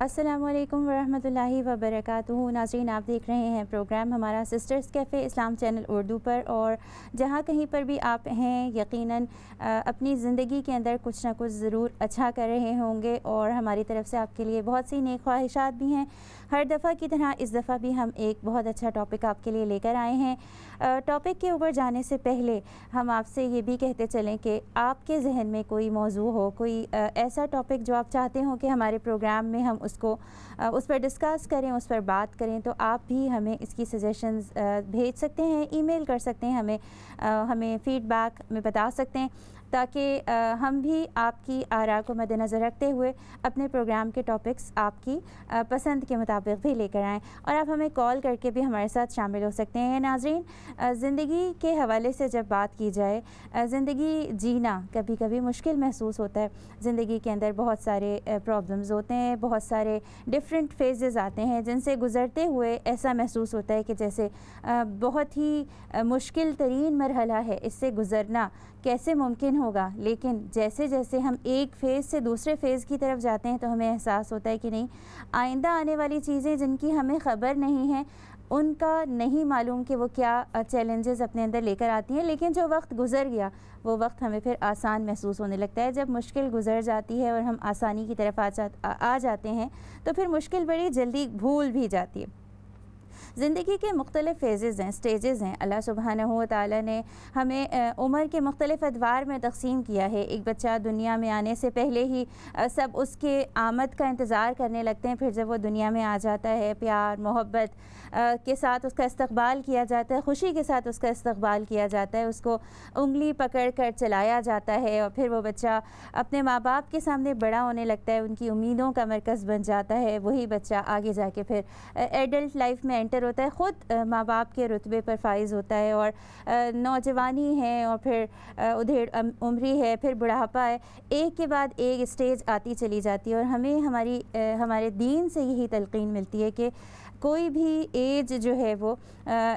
السلام علیکم ورحمۃ اللہ وبرکاتہ۔ ناظرین، آپ دیکھ رہے ہیں پروگرام ہمارا سسٹرز کیفے اسلام چینل اردو پر، اور جہاں کہیں پر بھی آپ ہیں یقیناً اپنی زندگی کے اندر کچھ نہ کچھ ضرور اچھا کر رہے ہوں گے، اور ہماری طرف سے آپ کے لیے بہت سی نیک خواہشات بھی ہیں۔ ہر دفعہ کی طرح اس دفعہ بھی ہم ایک بہت اچھا ٹاپک آپ کے لیے لے کر آئے ہیں۔ ٹاپک کے اوپر جانے سے پہلے ہم آپ سے یہ بھی کہتے چلیں کہ آپ کے ذہن میں کوئی موضوع ہو، کوئی ایسا ٹاپک جو آپ چاہتے ہوں کہ ہمارے پروگرام میں ہم اس پر ڈسکس کریں، اس پر بات کریں، تو آپ بھی ہمیں اس کی سجیشنز بھیج سکتے ہیں، ای میل کر سکتے ہیں، ہمیں فیڈ بیک میں بتا سکتے ہیں، تاکہ ہم بھی آپ کی آراء کو مد نظر رکھتے ہوئے اپنے پروگرام کے ٹاپکس آپ کی پسند کے مطابق بھی لے کر آئیں، اور آپ ہمیں کال کر کے بھی ہمارے ساتھ شامل ہو سکتے ہیں۔ ناظرین، زندگی کے حوالے سے جب بات کی جائے، زندگی جینا کبھی کبھی مشکل محسوس ہوتا ہے۔ زندگی کے اندر بہت سارے پرابلمز ہوتے ہیں، بہت سارے ڈفرینٹ فیزز آتے ہیں جن سے گزرتے ہوئے ایسا محسوس ہوتا ہے کہ جیسے بہت ہی مشکل ترین مرحلہ ہے، اس سے گزرنا کیسے ممکن ہوگا۔ لیکن جیسے جیسے ہم ایک فیز سے دوسرے فیز کی طرف جاتے ہیں تو ہمیں احساس ہوتا ہے کہ نہیں، آئندہ آنے والی چیزیں جن کی ہمیں خبر نہیں ہے، ان کا نہیں معلوم کہ وہ کیا چیلنجز اپنے اندر لے کر آتی ہیں، لیکن جو وقت گزر گیا وہ وقت ہمیں پھر آسان محسوس ہونے لگتا ہے۔ جب مشکل گزر جاتی ہے اور ہم آسانی کی طرف آ جاتے ہیں تو پھر مشکل بڑی جلدی بھول بھی جاتی ہے۔ زندگی کے مختلف فیزز ہیں، سٹیجز ہیں۔ اللہ سبحانہ و تعالیٰ نے ہمیں عمر کے مختلف ادوار میں تقسیم کیا ہے۔ ایک بچہ دنیا میں آنے سے پہلے ہی سب اس کے آمد کا انتظار کرنے لگتے ہیں، پھر جب وہ دنیا میں آ جاتا ہے، پیار محبت کے ساتھ اس کا استقبال کیا جاتا ہے، خوشی کے ساتھ اس کا استقبال کیا جاتا ہے، اس کو انگلی پکڑ کر چلایا جاتا ہے، اور پھر وہ بچہ اپنے ماں باپ کے سامنے بڑا ہونے لگتا ہے، ان کی امیدوں کا مرکز بن جاتا ہے۔ وہی بچہ آگے جا کے پھر ایڈلٹ لائف میں انٹر ہوتا ہے، خود ماں باپ کے رتبے پر فائز ہوتا ہے، اور نوجوانی ہے، اور پھر ادھیڑ عمری ہے، پھر بڑھاپا ہے، ایک کے بعد ایک اسٹیج آتی چلی جاتی ہے۔ اور ہمیں ہمارے دین سے یہی تلقین ملتی ہے کہ کوئی بھی ایج جو ہے وہ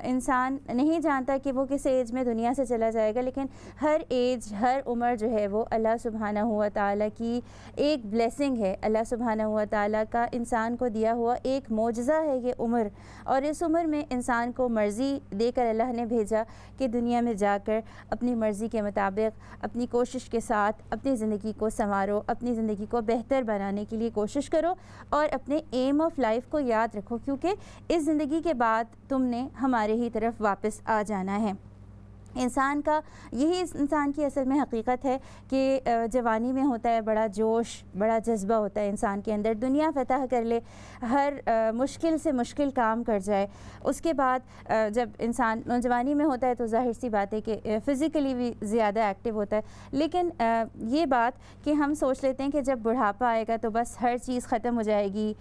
انسان نہیں جانتا کہ وہ کس ایج میں دنیا سے چلا جائے گا، لیکن ہر ایج، ہر عمر جو ہے وہ اللہ سبحانہ و تعالیٰ کی ایک بلیسنگ ہے۔ اللہ سبحانہ و تعالیٰ کا انسان کو دیا ہوا ایک معجزہ ہے یہ عمر، اور اس عمر میں انسان کو مرضی دے کر اللہ نے بھیجا کہ دنیا میں جا کر اپنی مرضی کے مطابق اپنی کوشش کے ساتھ اپنی زندگی کو سنوارو، اپنی زندگی کو بہتر بنانے کے لیے کوشش کرو، اور اپنے ایم آف لائف کو یاد رکھو، کیونکہ اس زندگی کے بعد تم نے ہمارے ہی طرف واپس آ جانا ہے۔ یہی انسان کی اصل میں حقیقت ہے کہ جوانی میں ہوتا ہے بڑا جوش، بڑا جذبہ ہوتا ہے انسان کے اندر، دنیا فتح کر لے، ہر مشکل سے مشکل کام کر جائے۔ اس کے بعد جب انسان نوجوانی میں ہوتا ہے تو ظاہر سی بات ہے کہ فزیکلی بھی زیادہ ایکٹیو ہوتا ہے، لیکن یہ بات کہ ہم سوچ لیتے ہیں کہ جب بڑھاپا آئے گا تو بس ہر چیز ختم ہو جائے گی،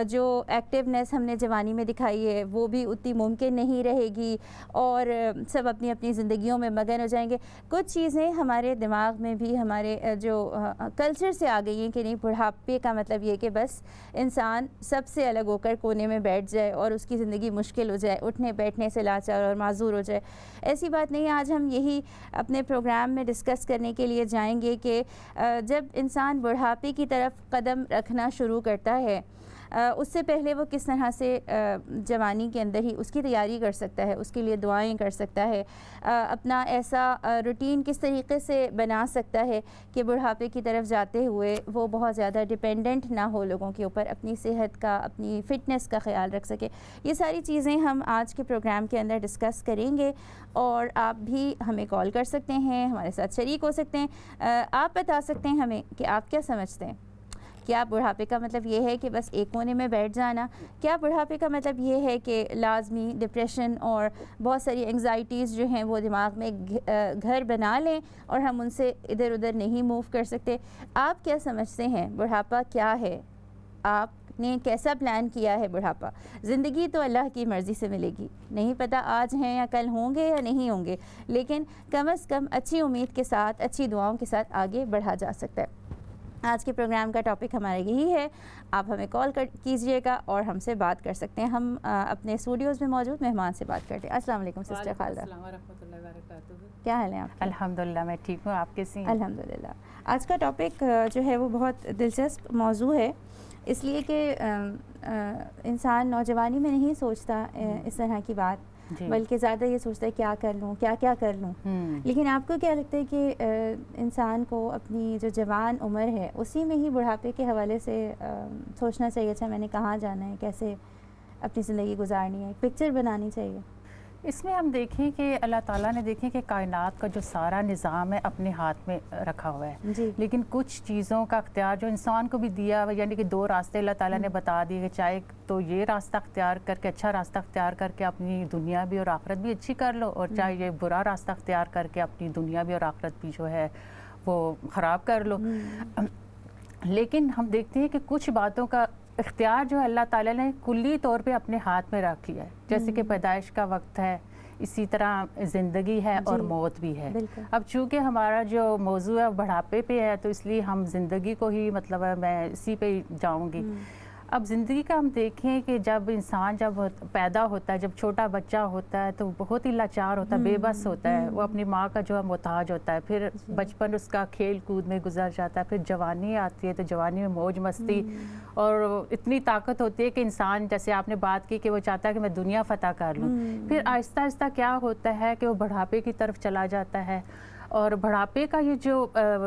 جو ایکٹیونیس ہم نے جوانی میں دکھائی ہے وہ بھی اتنی ممکن نہیں رہے گی، اور سب اپنی اپنی زندگیوں میں مگن ہو جائیں گے۔ کچھ چیزیں ہمارے دماغ میں بھی ہمارے جو کلچر سے آ گئی ہیں کہ نہیں، بڑھاپے کا مطلب یہ کہ بس انسان سب سے الگ ہو کر کونے میں بیٹھ جائے اور اس کی زندگی مشکل ہو جائے، اٹھنے بیٹھنے سے لاچار اور معذور ہو جائے۔ ایسی بات نہیں ہے۔ آج ہم یہی اپنے پروگرام میں ڈسکس کرنے کے لیے جائیں گے کہ جب انسان بڑھاپے کی طرف قدم رکھنا شروع کرتا ہے، اس سے پہلے وہ کس طرح سے جوانی کے اندر ہی اس کی تیاری کر سکتا ہے، اس کے لیے دعائیں کر سکتا ہے، اپنا ایسا روٹین کس طریقے سے بنا سکتا ہے کہ بڑھاپے کی طرف جاتے ہوئے وہ بہت زیادہ ڈیپینڈنٹ نہ ہو لوگوں کے اوپر، اپنی صحت کا، اپنی فٹنس کا خیال رکھ سکے۔ یہ ساری چیزیں ہم آج کے پروگرام کے اندر ڈسکس کریں گے، اور آپ بھی ہمیں کال کر سکتے ہیں، ہمارے ساتھ شریک ہو سکتے ہیں۔ آپ بتا سکتے ہیں ہمیں کہ آپ کیا سمجھتے ہیں؟ کیا بڑھاپے کا مطلب یہ ہے کہ بس ایک کونے میں بیٹھ جانا؟ کیا بڑھاپے کا مطلب یہ ہے کہ لازمی ڈپریشن اور بہت ساری انگزائٹیز جو ہیں وہ دماغ میں گھر بنا لیں اور ہم ان سے ادھر ادھر نہیں موو کر سکتے؟ آپ کیا سمجھتے ہیں بڑھاپا کیا ہے؟ آپ نے کیسا پلان کیا ہے بڑھاپا؟ زندگی تو اللہ کی مرضی سے ملے گی، نہیں پتہ آج ہیں یا کل ہوں گے یا نہیں ہوں گے، لیکن کم از کم اچھی امید کے ساتھ، اچھی دعاؤں کے ساتھ آگے بڑھا جا سکتا ہے۔ آج کے پروگرام کا ٹاپک ہمارا یہی ہے، آپ ہمیں کال کیجئے گا اور ہم سے بات کر سکتے ہیں۔ ہم اپنے اسٹوڈیوز میں موجود مہمان سے بات کرتے ہیں۔ السلام علیکم سسٹر خالدہ۔ السلام ورحمۃ اللہ وبرکاتہ۔ کیا حال ہے آپ کے؟ الحمدللہ میں ٹھیک ہوں، آپ کیسی ہیں؟ الحمدللہ۔ آج کا ٹاپک جو ہے وہ بہت دلچسپ موضوع ہے۔ اس لیے کہ انسان نوجوانی میں نہیں سوچتا اس طرح کی بات، بلکہ زیادہ یہ سوچتا ہے کیا کر لوں، کیا کر لوں. لیکن آپ کو کیا لگتا ہے کہ انسان کو اپنی جو جوان عمر ہے اسی میں ہی بڑھاپے کے حوالے سے سوچنا چاہیے، اچھا میں نے کہاں جانا ہے، کیسے اپنی زندگی گزارنی ہے، ایک پکچر بنانی چاہیے؟ اس میں ہم دیکھیں کہ اللہ تعالیٰ نے دیکھیں کہ کائنات کا جو سارا نظام ہے اپنے ہاتھ میں رکھا ہوا ہے، لیکن کچھ چیزوں کا اختیار جو انسان کو بھی دیا ہوا، یعنی کہ 2 راستے اللہ تعالیٰ نے بتا دیے کہ چاہے تو یہ راستہ اختیار کر کے، اچھا راستہ اختیار کر کے اپنی دنیا بھی اور آخرت بھی اچھی کر لو، اور چاہے یہ برا راستہ اختیار کر کے اپنی دنیا بھی اور آخرت بھی جو ہے وہ خراب کر لو. لیکن ہم دیکھتے ہیں کہ کچھ باتوں کا اختیار جو ہے اللہ تعالیٰ نے کلی طور پہ اپنے ہاتھ میں رکھ لیا ہے، جیسے کہ پیدائش کا وقت ہے، اسی طرح زندگی ہے اور موت بھی ہے. اب چونکہ ہمارا جو موضوع ہے بڑھاپے پہ ہے تو اس لیے ہم زندگی کو ہی مطلب میں اسی پہ جاؤں گی. اب زندگی کا ہم دیکھیں کہ جب انسان جب پیدا ہوتا ہے، جب چھوٹا بچہ ہوتا ہے تو بہت ہی لاچار ہوتا ہے، بے بس ہوتا ہے، وہ اپنی ماں کا جو ہے محتاج ہوتا ہے. پھر بچپن اس کا کھیل کود میں گزر جاتا ہے، پھر جوانی آتی ہے تو جوانی میں موج مستی اور اتنی طاقت ہوتی ہے کہ انسان، جیسے آپ نے بات کی کہ وہ چاہتا ہے کہ میں دنیا فتح کر لوں. پھر آہستہ آہستہ کیا ہوتا ہے کہ وہ بڑھاپے کی طرف چلا جاتا ہے، اور بڑھاپے کا یہ جو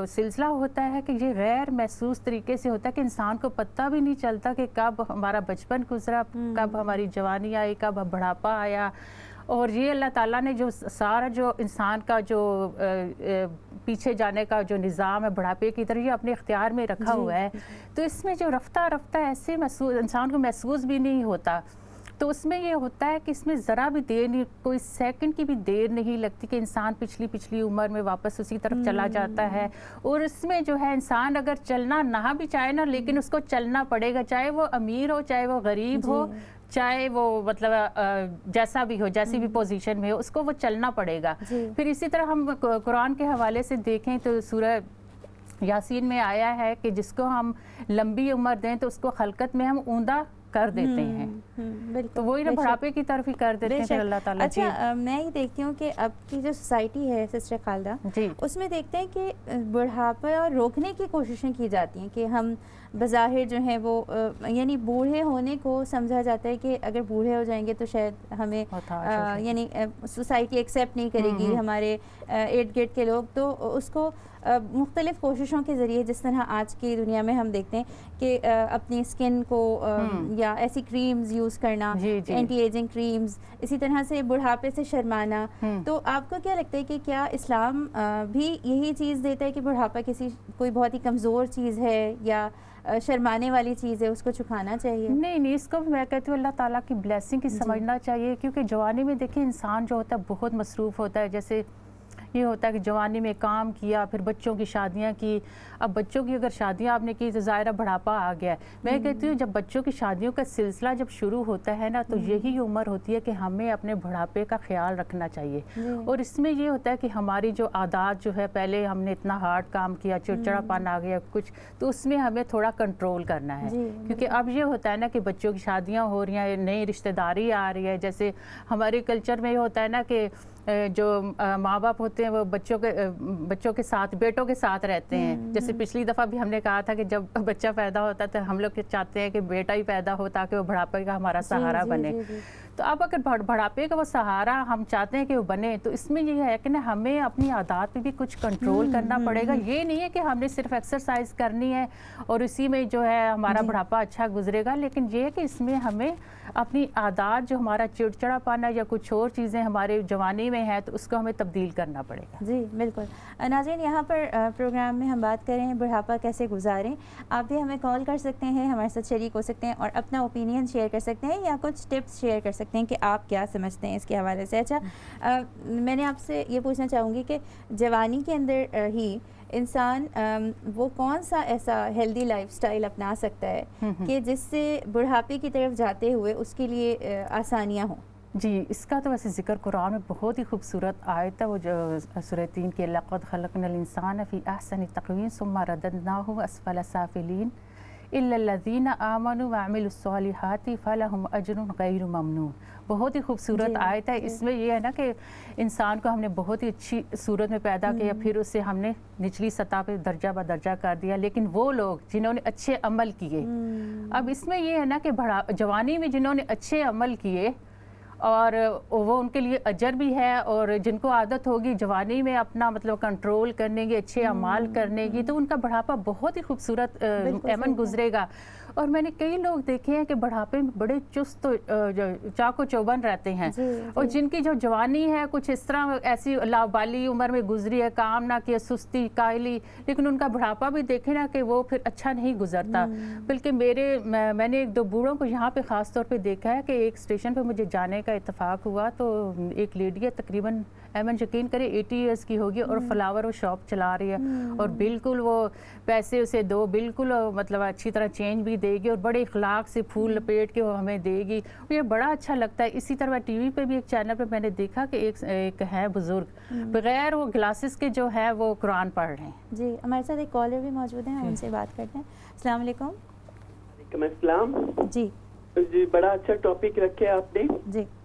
سلسلہ ہوتا ہے کہ یہ غیر محسوس طریقے سے ہوتا ہے کہ انسان کو پتہ بھی نہیں چلتا کہ کب ہمارا بچپن گزرا، کب ہماری جوانی آئی، کب بڑھاپا آیا. اور یہ اللہ تعالیٰ نے جو سارا جو انسان کا جو پیچھے جانے کا جو نظام ہے بڑھاپے کی طرف، یہ اپنے اختیار میں رکھا ہوا ہے. تو اس میں جو رفتہ رفتہ ایسے محسوس انسان کو محسوس بھی نہیں ہوتا. تو اس میں یہ ہوتا ہے کہ اس میں ذرا بھی دیر نہیں، کوئی سیکنڈ کی بھی دیر نہیں لگتی کہ انسان پچھلی عمر میں واپس اسی طرف چلا جاتا ہے. اور اس میں جو ہے انسان اگر چلنا نہ بھی چاہے نا، لیکن اس کو چلنا پڑے گا، چاہے وہ امیر ہو، چاہے وہ غریب ہو، چاہے وہ مطلب جیسا بھی ہو، جیسی بھی پوزیشن میں ہو، اس کو وہ چلنا پڑے گا. پھر اسی طرح ہم قرآن کے حوالے سے دیکھیں تو سورہ یاسین میں آیا ہے کہ جس کو ہم لمبی عمر دیں تو اس کو خلقت میں ہم اوندا کر دیتے ہیں. تو وہی نا بڑھاپے کی طرف ہی کر دیتے ہیں اللہ تعالیٰ. اچھا میں یہ دیکھتی ہوں کہ اب کی جو سوسائٹی ہے سسٹر خالدہ، اس میں دیکھتے ہیں کہ بڑھاپا اور روکنے کی کوششیں کی جاتی ہیں کہ ہم بظاہر جو ہیں وہ یعنی بوڑھے ہونے کو سمجھا جاتا ہے کہ اگر بوڑھے ہو جائیں گے تو شاید ہمیں یعنی سوسائٹی ایکسیپٹ نہیں کرے گی، ہمارے ارد گرد کے لوگ. تو اس کو مختلف کوششوں کے ذریعے، جس طرح آج کی دنیا میں ہم دیکھتے ہیں کہ اپنی اسکن کو یا ایسی کریمز یوز کرنا، اینٹی ایجنگ کریمز، اسی طرح سے بڑھاپے سے شرمانا. تو آپ کو کیا لگتا ہے کہ کیا اسلام بھی یہی چیز دیتا ہے کہ بڑھاپا کوئی بہت ہی کمزور چیز ہے یا شرمانے والی چیز ہے، اس کو چھپانا چاہیے؟ نہیں، اس کو میں کہتی ہوں اللہ تعالیٰ کی بلیسنگ کی سمجھنا چاہیے. کیونکہ جوانی میں دیکھیں انسان جو ہوتا ہے بہت مصروف ہوتا ہے. جیسے یہ ہوتا ہے کہ جوانی میں کام کیا، پھر بچوں کی شادیاں کی. اب بچوں کی اگر شادیاں آپ نے کی تو ظاہرہ بڑھاپا آ گیا ہے. میں کہتی ہوں جب بچوں کی شادیوں کا سلسلہ جب شروع ہوتا ہے نا تو یہی عمر ہوتی ہے کہ ہمیں اپنے بڑھاپے کا خیال رکھنا چاہیے. اور اس میں یہ ہوتا ہے کہ ہماری جو عادات جو ہے، پہلے ہم نے اتنا ہارڈ کام کیا، چڑچڑا پن آ گیا کچھ، تو اس میں ہمیں تھوڑا کنٹرول کرنا ہے. کیونکہ اب یہ ہوتا ہے نا کہ بچوں کی شادیاں ہو رہی ہیں، نئی رشتہ داری آ رہی ہے. جیسے ہمارے کلچر میں یہ ہوتا ہے نا کہ جو ماں باپ ہوتے ہیں وہ بچوں کے ساتھ، بیٹوں کے ساتھ رہتے ہیں. جیسے پچھلی دفعہ بھی ہم نے کہا تھا کہ جب بچہ پیدا ہوتا ہے تو ہم لوگ چاہتے ہیں کہ بیٹا ہی پیدا ہو تاکہ وہ بڑھاپے کا ہمارا سہارا بنے. تو اب اگر بڑھاپے کا وہ سہارا ہم چاہتے ہیں کہ وہ بنے تو اس میں یہ ہے کہ نا ہمیں اپنی عادات پہ بھی کچھ کنٹرول کرنا پڑے گا. یہ نہیں ہے کہ ہم نے صرف ایکسرسائز کرنی ہے اور اسی میں جو ہے ہمارا بڑھاپا اچھا گزرے گا، لیکن یہ ہے کہ اس میں ہمیں اپنی عادات، جو ہمارا چڑچڑا پانا یا کچھ اور چیزیں ہمارے جوانی میں ہیں، تو اس کو ہمیں تبدیل کرنا پڑے گا. جی بالکل. ناظرین، یہاں پر پروگرام میں ہم بات کر رہے ہیں بڑھاپا کیسے گزاریں. آپ بھی ہمیں کال کر سکتے ہیں، ہمارے ساتھ شریک ہو سکتے ہیں اور اپنا اوپینین شیئر کر سکتے ہیں یا کچھ ٹپس شیئر کر سکتے ہیں کہ آپ کیا سمجھتے ہیں اس کے حوالے سے. اچھا میں نے آپ سے یہ پوچھنا چاہوں گی کہ جوانی کے اندر ہی انسان وہ کون سا ایسا ہیلدی لائف سٹائل اپنا سکتا ہے کہ جس سے بڑھاپے کی طرف جاتے ہوئے اس کے لیے آسانیاں ہوں؟ جی، اس کا تو ویسے ذکر قرآن میں بہت ہی خوبصورت آیت ہے، وہ جو سورہ 3 کے لقد خلقنا الانسان فی احسن تقویم ثم رددناہ اسفل سافلین. إلا الذين آمنوا وعملوا الصالحات فلهم أجر غير ممنون. بہت ہی خوبصورت آیت ہے. اس میں یہ ہے نا کہ انسان کو ہم نے بہت ہی اچھی صورت میں پیدا کیا, پھر اسے ہم نے نچلی سطح پہ درجہ بدرجہ کر دیا, لیکن وہ لوگ جنہوں نے اچھے عمل کیے, اب اس میں یہ ہے نا کہ جوانی میں جنہوں نے اچھے عمل کیے اور وہ ان کے لیے اجر بھی ہے, اور جن کو عادت ہوگی جوانی میں اپنا مطلب کنٹرول کرنے کی, اچھے اعمال کرنے کی, تو ان کا بڑھاپا بہت ہی خوبصورت امن گزرے گا. اور میں نے کئی لوگ دیکھے ہیں کہ بڑھاپے میں بڑے چست چاق و چوبند رہتے ہیں, اور جن کی جو جوانی ہے کچھ اس طرح ایسی لابالی عمر میں گزری ہے, کام نہ کیا, سستی, کائلی, لیکن ان کا بڑھاپا بھی دیکھے نا کہ وہ پھر اچھا نہیں گزرتا. بلکہ میں نے ایک دو بوڑھوں کو یہاں پہ خاص طور پہ دیکھا ہے کہ ایک اسٹیشن پہ مجھے جانے کا اتفاق ہوا, تو ایک لیڈی ہے تقریباً ایمن یقین کرے 80 ایئرس کی ہوگی, اور فلاور وہ شاپ چلا رہی ہے, اور بالکل وہ پیسے اسے دو بالکل مطلب اچھی طرح چینج بھی دے گی, اور بڑے اخلاق سے پھول لپیٹ کے وہ ہمیں دے گی. یہ بڑا اچھا لگتا ہے. اسی طرح ٹی وی پہ بھی ایک چینل پہ میں نے دیکھا کہ ایک ہے بزرگ بغیر وہ گلاسز کے جو ہے وہ قرآن پڑھ رہے ہیں. جی ہمارے ساتھ ایک کالر بھی موجود ہیں, ان سے بات کرتے ہیں. السلام علیکم. وعلیکم السلام. جی بڑا اچھا ٹاپک رکھے آپ نے,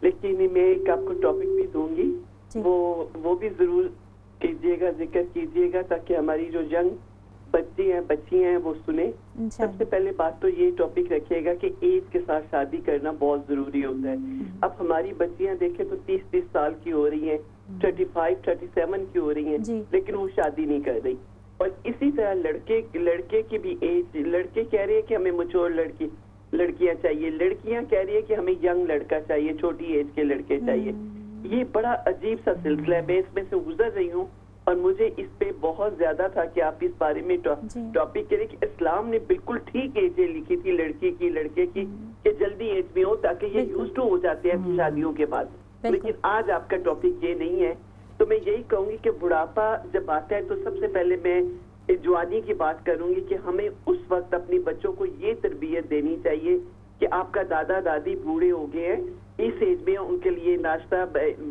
لیکن میں ایک آپ کو ٹاپک بھی دوں گی, وہ بھی ضرور کیجیے گا, ذکر کیجیے گا, تاکہ ہماری جو ینگ بچے ہیں بچی ہیں وہ سنیں. سب سے پہلے بات تو یہ ٹاپک رکھیے گا کہ ایج کے ساتھ شادی کرنا بہت ضروری ہوتا ہے. اب ہماری بچیاں دیکھیں تو 30 سال کی ہو رہی ہیں, 35 37 کی ہو رہی ہیں, لیکن وہ شادی نہیں کر رہی. اور اسی طرح لڑکے کی بھی ایج, لڑکے کہہ رہے ہیں کہ ہمیں میچور لڑکیاں چاہیے, لڑکیاں کہہ رہی ہے کہ ہمیں ینگ لڑکا چاہیے, چھوٹی ایج کے لڑکے چاہیے. یہ بڑا عجیب سا سلسلہ ہے. میں اس میں سے گزر رہی ہوں, اور مجھے اس پہ بہت زیادہ تھا کہ آپ اس بارے میں ٹاپک کریں کہ اسلام نے بالکل ٹھیک ایجیں لکھی تھی لڑکی کی لڑکے کی, کہ جلدی ایج میں ہو تاکہ یہ یوز ٹو ہو جاتے ہیں شادیوں کے بعد. لیکن آج آپ کا ٹاپک یہ نہیں ہے, تو میں یہی کہوں گی کہ بڑھاپا جب آتا ہے تو سب سے پہلے میں جوانی کی بات کروں گی کہ ہمیں اس وقت اپنی بچوں کو یہ تربیت دینی چاہیے کہ آپ کا دادا دادی بوڑھے ہو گئے ہیں, اس ایج میں ان کے لیے ناشتہ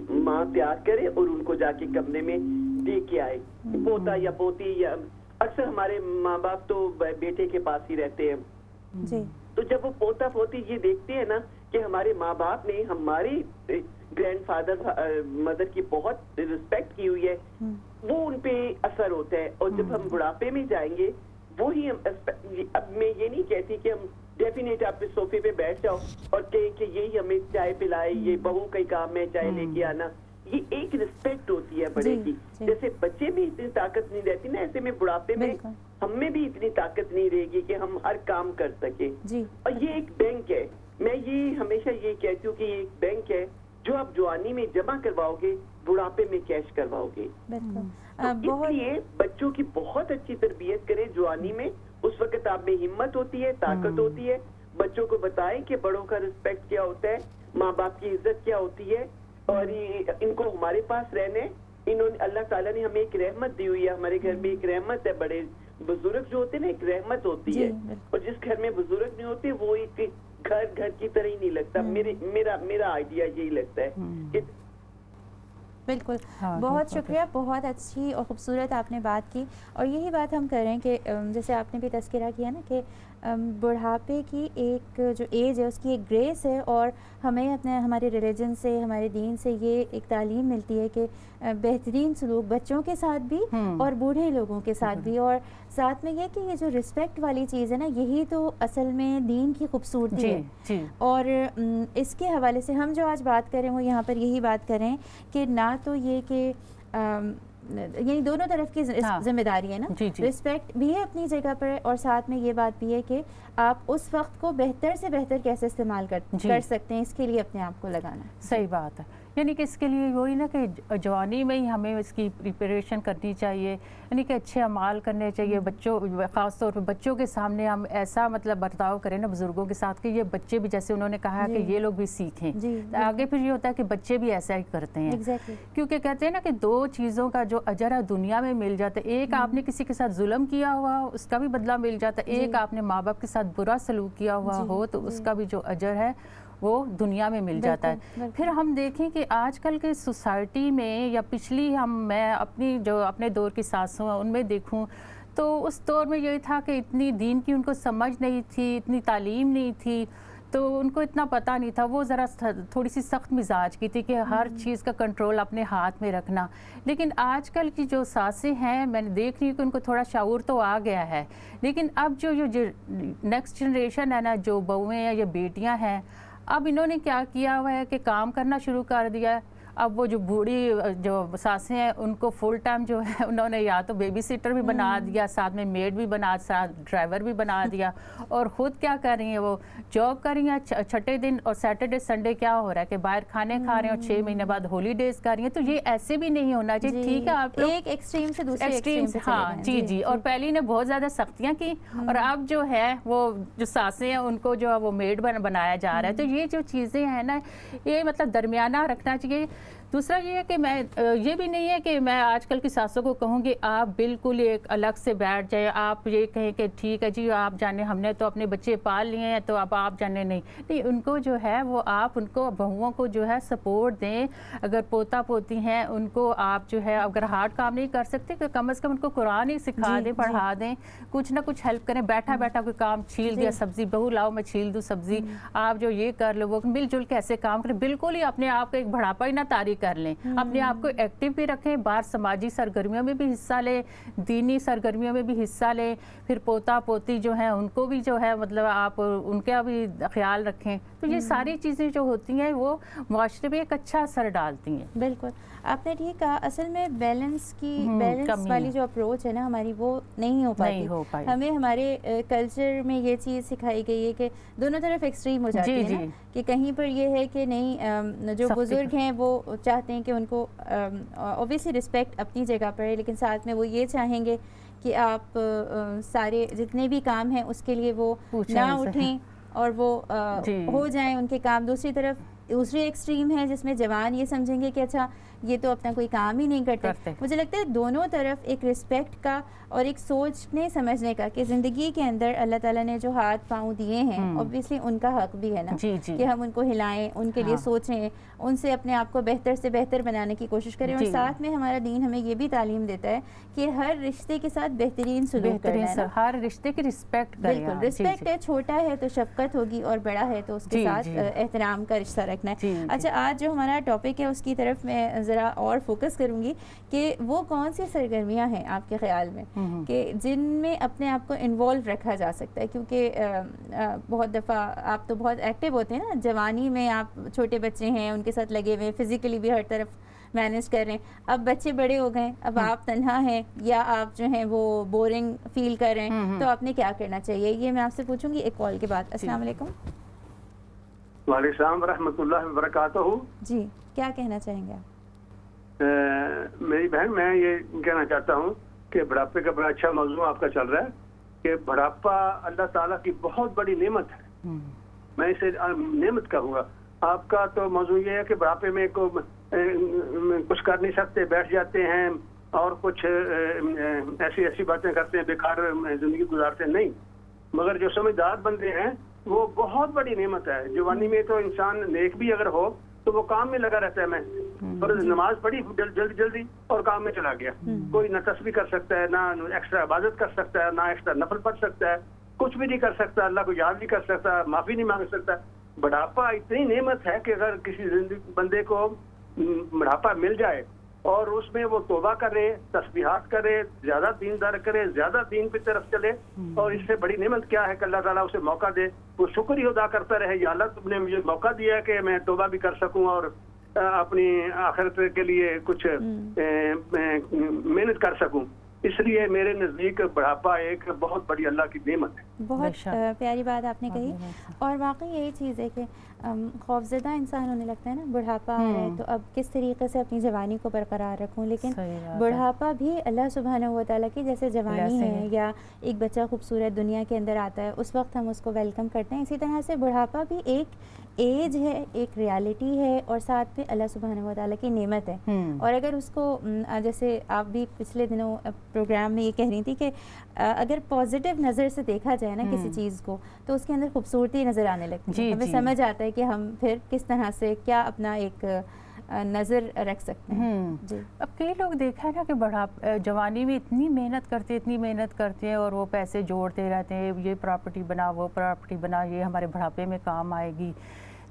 ماں تیار کرے اور ان کو جا کے کمرے میں دے کے آئے. پوتا یا پوتی, یا اکثر ہمارے ماں باپ تو بیٹے کے پاس ہی رہتے ہیں, تو جب وہ پوتا پوتی یہ دیکھتے ہیں نا کہ ہمارے ماں باپ نے ہماری گرینڈ فادر مدر کی بہت رسپیکٹ کی ہوئی ہے, وہ ان پہ اثر ہوتا ہے. اور جب ہم بڑھاپے میں جائیں گے وہی اب میں یہ نہیں کہتی کہ ہم ڈیفینیٹ آپ صوفے پہ بیٹھ جاؤ اور کہ یہی ہمیں چائے پلائے, یہ بہو کا کام ہے چائے لے کے آنا. یہ ایک رسپیکٹ ہوتی ہے بڑے کی. جیسے بچے میں اتنی طاقت نہیں رہتی نا, ایسے میں بڑھاپے میں ہم میں بھی اتنی طاقت نہیں رہے گی کہ ہم ہر کام کر سکیں. اور یہ ایک بینک ہے, میں یہ ہمیشہ یہ کہتی ہوں کہ یہ ایک بینک ہے جو آپ جوانی میں جمع کرواؤ گے, بڑھاپے میں کیش کرواؤ گے. اس لیے بچوں کی بہت اچھی تربیت کریں جوانی میں. اس وقت آپ میں ہمت ہوتی ہے, طاقت ہوتی ہے. بچوں کو بتائیں کہ بڑوں کا رسپیکٹ کیا ہوتا ہے, ماں باپ کی عزت کیا ہوتی ہے, اور ان کو ہمارے پاس رہنے, اللہ تعالیٰ نے ہمیں ایک رحمت دی ہوئی ہے. ہمارے گھر میں ایک رحمت ہے, بڑے بزرگ جو ہوتے ہیں نا ایک رحمت ہوتی ہے. اور جس گھر میں بزرگ نہیں ہوتے وہ ایک گھر کی طرح ہی نہیں لگتا. میرا آئیڈیا یہی لگتا ہے. بالکل, بہت شکریہ, بہت اچھی اور خوبصورت آپ نے بات کی. اور یہی بات ہم کر رہے ہیں کہ جیسے آپ نے بھی تذکرہ کیا نا کہ بڑھاپے کی ایک جو ایج ہے اس کی ایک گریس ہے, اور ہمیں ہمارے ریلیجن سے, ہمارے دین سے یہ ایک تعلیم ملتی ہے کہ بہترین سلوک بچوں کے ساتھ بھی اور بوڑھے لوگوں کے ساتھ بھی. اور ساتھ میں یہ کہ یہ جو رسپیکٹ والی چیز ہے نا, یہی تو اصل میں دین کی خوبصورتی ہے. اور اس کے حوالے سے ہم جو آج بات کریں وہ یہاں پر یہی بات کریں کہ نہ تو یہ کہ یعنی دونوں طرف کی ذمہ داری ہے نا, رسپیکٹ بھی ہے اپنی جگہ پر, اور ساتھ میں یہ بات بھی ہے کہ آپ اس وقت کو بہتر سے بہتر کیسے استعمال کر سکتے ہیں, اس کے لیے اپنے آپ کو لگانا. صحیح بات ہے. یعنی کہ اس کے لیے وہی نا کہ جوانی میں ہی ہمیں اس کی پریپریشن کرنی چاہیے, یعنی کہ اچھے اعمال کرنے چاہیے. بچوں خاص طور پہ بچوں کے سامنے ہم ایسا مطلب برتاؤ کریں نا بزرگوں کے ساتھ کہ یہ بچے بھی, جیسے انہوں نے کہا کہ یہ لوگ بھی سیکھیں. آگے پھر یہ ہوتا ہے کہ بچے بھی ایسا ہی کرتے ہیں, کیونکہ کہتے ہیں نا کہ دو چیزوں کا جو اجر ہے دنیا میں مل جاتا ہے. ایک آپ نے کسی کے ساتھ ظلم کیا ہوا اس کا بھی بدلہ مل جاتا ہے, ایک آپ نے ماں باپ کے ساتھ برا سلوک کیا ہوا ہو تو اس کا بھی جو اجر ہے وہ دنیا میں مل جاتا ہے. پھر ہم دیکھیں کہ آج کل کے سوسائٹی میں یا پچھلی میں اپنی جو اپنے دور کی ساسوں ان میں دیکھوں تو اس دور میں یہی تھا کہ اتنی دین کی ان کو سمجھ نہیں تھی، اتنی تعلیم نہیں تھی، تو ان کو اتنا پتہ نہیں تھا. وہ ذرا تھوڑی سی سخت مزاج کی تھی کہ ہر چیز کا کنٹرول اپنے ہاتھ میں رکھنا. لیکن آج کل کی جو ساسیں ہیں میں نے دیکھ رہی ہوں کہ ان کو تھوڑا شعور تو آ گیا ہے. لیکن اب جو نیکسٹ جنریشن ہے نا، جو بہویں ہیں یا بیٹیاں ہیں، اب انہوں نے کیا کیا ہوا ہے کہ کام کرنا شروع کر دیا ہے. اب وہ جو بوڑھی جو ساسیں ہیں ان کو فل ٹائم جو ہے انہوں نے یا تو بیبی سیٹر بھی بنا دیا، ساتھ میں میڈ بھی بنا، ساتھ ڈرائیور بھی بنا دیا، اور خود کیا کر رہی ہیں، وہ جاب کر رہی ہیں. چھٹے دن اور سیٹرڈے سنڈے کیا ہو رہا ہے کہ باہر کھانے کھا رہے ہیں اور 6 مہینے بعد ہولی ڈیز کر رہی ہیں. تو یہ ایسے بھی نہیں ہونا چاہیے. ٹھیک ہے، آپ ایک ایکسٹریم سے دوسرے ایکسٹریم سے. ہاں جی. اور پہلی نے بہت زیادہ سختیاں کی، اور اب جو ہے وہ جو ساسیں ہیں ان کو جو ہے وہ میڈ بنایا جا رہا ہے. تو یہ جو چیزیں ہیں نا، یہ مطلب درمیانہ رکھنا چاہیے. دوسرا یہ ہے کہ میں یہ بھی نہیں ہے کہ میں آج کل کی ساسوں کو کہوں گی آپ بالکل ایک الگ سے بیٹھ جائے، آپ یہ کہیں کہ ٹھیک ہے جی آپ جانے ہم نے تو اپنے بچے پال لیے ہیں تو اب آپ جانے نہیں. ان کو جو ہے وہ آپ ان کو بہوؤں کو جو ہے سپورٹ دیں. اگر پوتا پوتی ہیں ان کو آپ جو ہے اگر ہارڈ کام نہیں کر سکتے تو کم از کم ان کو قرآن ہی سکھا دیں، پڑھا دیں، کچھ نہ کچھ ہیلپ کریں. بیٹھا کوئی کام چھیل دیا، سبزی بہو لاؤ میں چھیل دوں سبزی، آپ جو یہ کر لو، وہ مل جل کے ایسے کام کریں. بالکل ہی اپنے آپ کو ایک بڑھاپا ہی نہ طاری کر لیں، اپنے آپ کو ایکٹیو بھی رکھیں، باہر سماجی سرگرمیوں میں بھی حصہ لیں، دینی سرگرمیوں میں بھی حصہ لیں. پھر پوتا پوتی جو ہیں ان کو بھی جو ہے مطلب آپ ان کا بھی خیال رکھیں. تو یہ ساری چیزیں جو ہوتی ہیں وہ معاشرے میں ایک اچھا اثر ڈالتی ہیں. بالکل آپ نے ٹھیک کہا. اصل میں بیلنس والی جو اپروچ ہے نا ہماری، وہ نہیں ہو پاتی. ہمیں ہمارے کلچر میں یہ چیز سکھائی گئی ہے کہ دونوں طرف ایکسٹریم ہو جاتی ہے نا، کہ کہیں پر یہ ہے کہ نہیں جو بزرگ ہیں وہ چاہتے ہیں کہ ان کو اوبیسلی رسپیکٹ اپنی جگہ پر ہے، لیکن ساتھ میں وہ یہ چاہیں گے کہ آپ سارے جتنے بھی کام ہیں اس کے لیے وہ نہ اٹھیں اور وہ ہو جائیں ان کے کام. دوسری طرف دوسری ایکسٹریم ہے جس میں جوان یہ سمجھیں گے کہ اچھا یہ تو اپنا کوئی کام ہی نہیں کرتے. مجھے لگتا ہے دونوں طرف ایک رسپیکٹ کا اور ایک سوچنے سمجھنے کا کہ زندگی کے اندر اللہ تعالیٰ نے جو ہاتھ پاؤں دیے ہیں اوبویسلی ان کا حق بھی ہے نا کہ ہم ان کو ہلائیں، ان کے لیے سوچیں، ان سے اپنے آپ کو بہتر سے بہتر بنانے کی کوشش کریں. اور ساتھ میں ہمارا دین ہمیں یہ بھی تعلیم دیتا ہے کہ ہر رشتے کے ساتھ بہترین سلوک کرنا ہے، ہر رشتے کی رسپیکٹ کریں. بالکل رسپیکٹ ہے، چھوٹا ہے تو شفقت ہوگی اور بڑا ہے تو اس کے ساتھ احترام کا رشتہ رکھنا ہے. اچھا آج جو ہمارا ٹاپک ہے اس کی طرف میں ذرا اور فوکس کروں گی کہ وہ کون سی سرگرمیاں ہیں آپ کے خیال میں کہ جن میں اپنے آپ کو انوالو رکھا جا سکتا ہے. کیونکہ بہت دفعہ آپ تو بہت ایکٹیو ہوتے ہیں نا، جوانی میں آپ چھوٹے بچے ہیں ان کے ساتھ لگے ہوئے، فزیکلی بھی ہر طرف مینیج کر رہے ہیں. اب بچے بڑے ہو گئے، اب آپ تنہا ہیں یا آپ جو ہیں وہ بورنگ فیل کر رہے ہیں، تو آپ نے کیا کرنا چاہیے؟ یہ میں آپ سے پوچھوں گی ایک کال کے بعد. السلام علیکم. وعلیکم السلام ورحمۃ اللہ وبرکاتہ. جی کیا کہنا چاہیں گے آپ؟ میری بہن میں یہ کہنا چاہتا ہوں کہ بڑھاپے کا بڑا اچھا موضوع آپ کا چل رہا ہے کہ بڑھاپا اللہ تعالیٰ کی بہت بڑی نعمت ہے. میں اسے نعمت کہوں گا. آپ کا تو موضوع یہ ہے کہ بڑھاپے میں کچھ کر نہیں سکتے، بیٹھ جاتے ہیں اور کچھ ایسی باتیں کرتے ہیں، بیکار زندگی گزارتے ہیں. نہیں، مگر جو سمجھدار بندے ہیں وہ بہت بڑی نعمت ہے. جوانی میں تو انسان نیک بھی اگر ہو تو وہ کام میں لگا رہتا ہے. میں اور نماز پڑھی جلدی اور کام میں چلا گیا. کوئی نہ تسبیح کر سکتا ہے، نہ ایکسٹرا عبادت کر سکتا ہے، نہ ایکسٹرا نفل پڑھ سکتا ہے، کچھ بھی نہیں کر سکتا، اللہ کو یاد نہیں کر سکتا، معافی نہیں مانگ سکتا. بڑھاپا اتنی نعمت ہے کہ اگر کسی بندے کو بڑھاپا مل جائے اور اس میں وہ توبہ کرے، تسبیحات کرے، زیادہ دیندار کرے، زیادہ دین کی طرف چلے، اور اس سے بڑی نعمت کیا ہے کہ اللہ تعالیٰ اسے موقع دے. وہ شکر ہی ادا کرتا رہے، یا اللہ تم نے مجھے موقع دیا ہے کہ میں توبہ بھی کر سکوں اور اپنی آخرت کے لیے کچھ محنت کر سکوں. اس لیے میرے نزدیک بڑھاپا ایک بہت بڑی اللہ کی نعمت ہے. بہت پیاری بات آپ نے کہی. اور واقعی یہی چیز ہے کہ خوفزدہ انسان ہونے لگتا ہے نا، بڑھاپا آ رہا ہے تو اب کس طریقے سے اپنی جوانی کو برقرار رکھوں. لیکن بڑھاپا بھی اللہ سبحانہ و تعالیٰ کی جیسے جوانی ہے یا ایک بچہ خوبصورت دنیا کے اندر آتا ہے اس وقت ہم اس کو ویلکم کرتے ہیں، اسی طرح سے بڑھاپا بھی ایک ایج ہے، ایک ریالٹی ہے اور ساتھ میں اللہ سبحانہ و تعالیٰ کی نعمت ہے. اور اگر اس کو جیسے آپ بھی پچھلے دنوں پروگرام میں یہ کہہ رہی تھی کہ اگر پازیٹیو نظر سے دیکھا جائے نا کسی چیز کو تو اس کے اندر خوبصورتی نظر آنے لگتی ہے. ہمیں سمجھ آتا ہے کہ ہم پھر کس طرح سے کیا اپنا ایک نظر رکھ سکتے ہیں. جی اب کئی لوگ دیکھا ہے نا کہ جوانی میں اتنی محنت کرتے ہیں اور وہ پیسے جوڑتے رہتے ہیں, یہ پراپرٹی بنا, وہ پراپرٹی بنا, یہ ہمارے بڑھاپے میں کام آئے گی.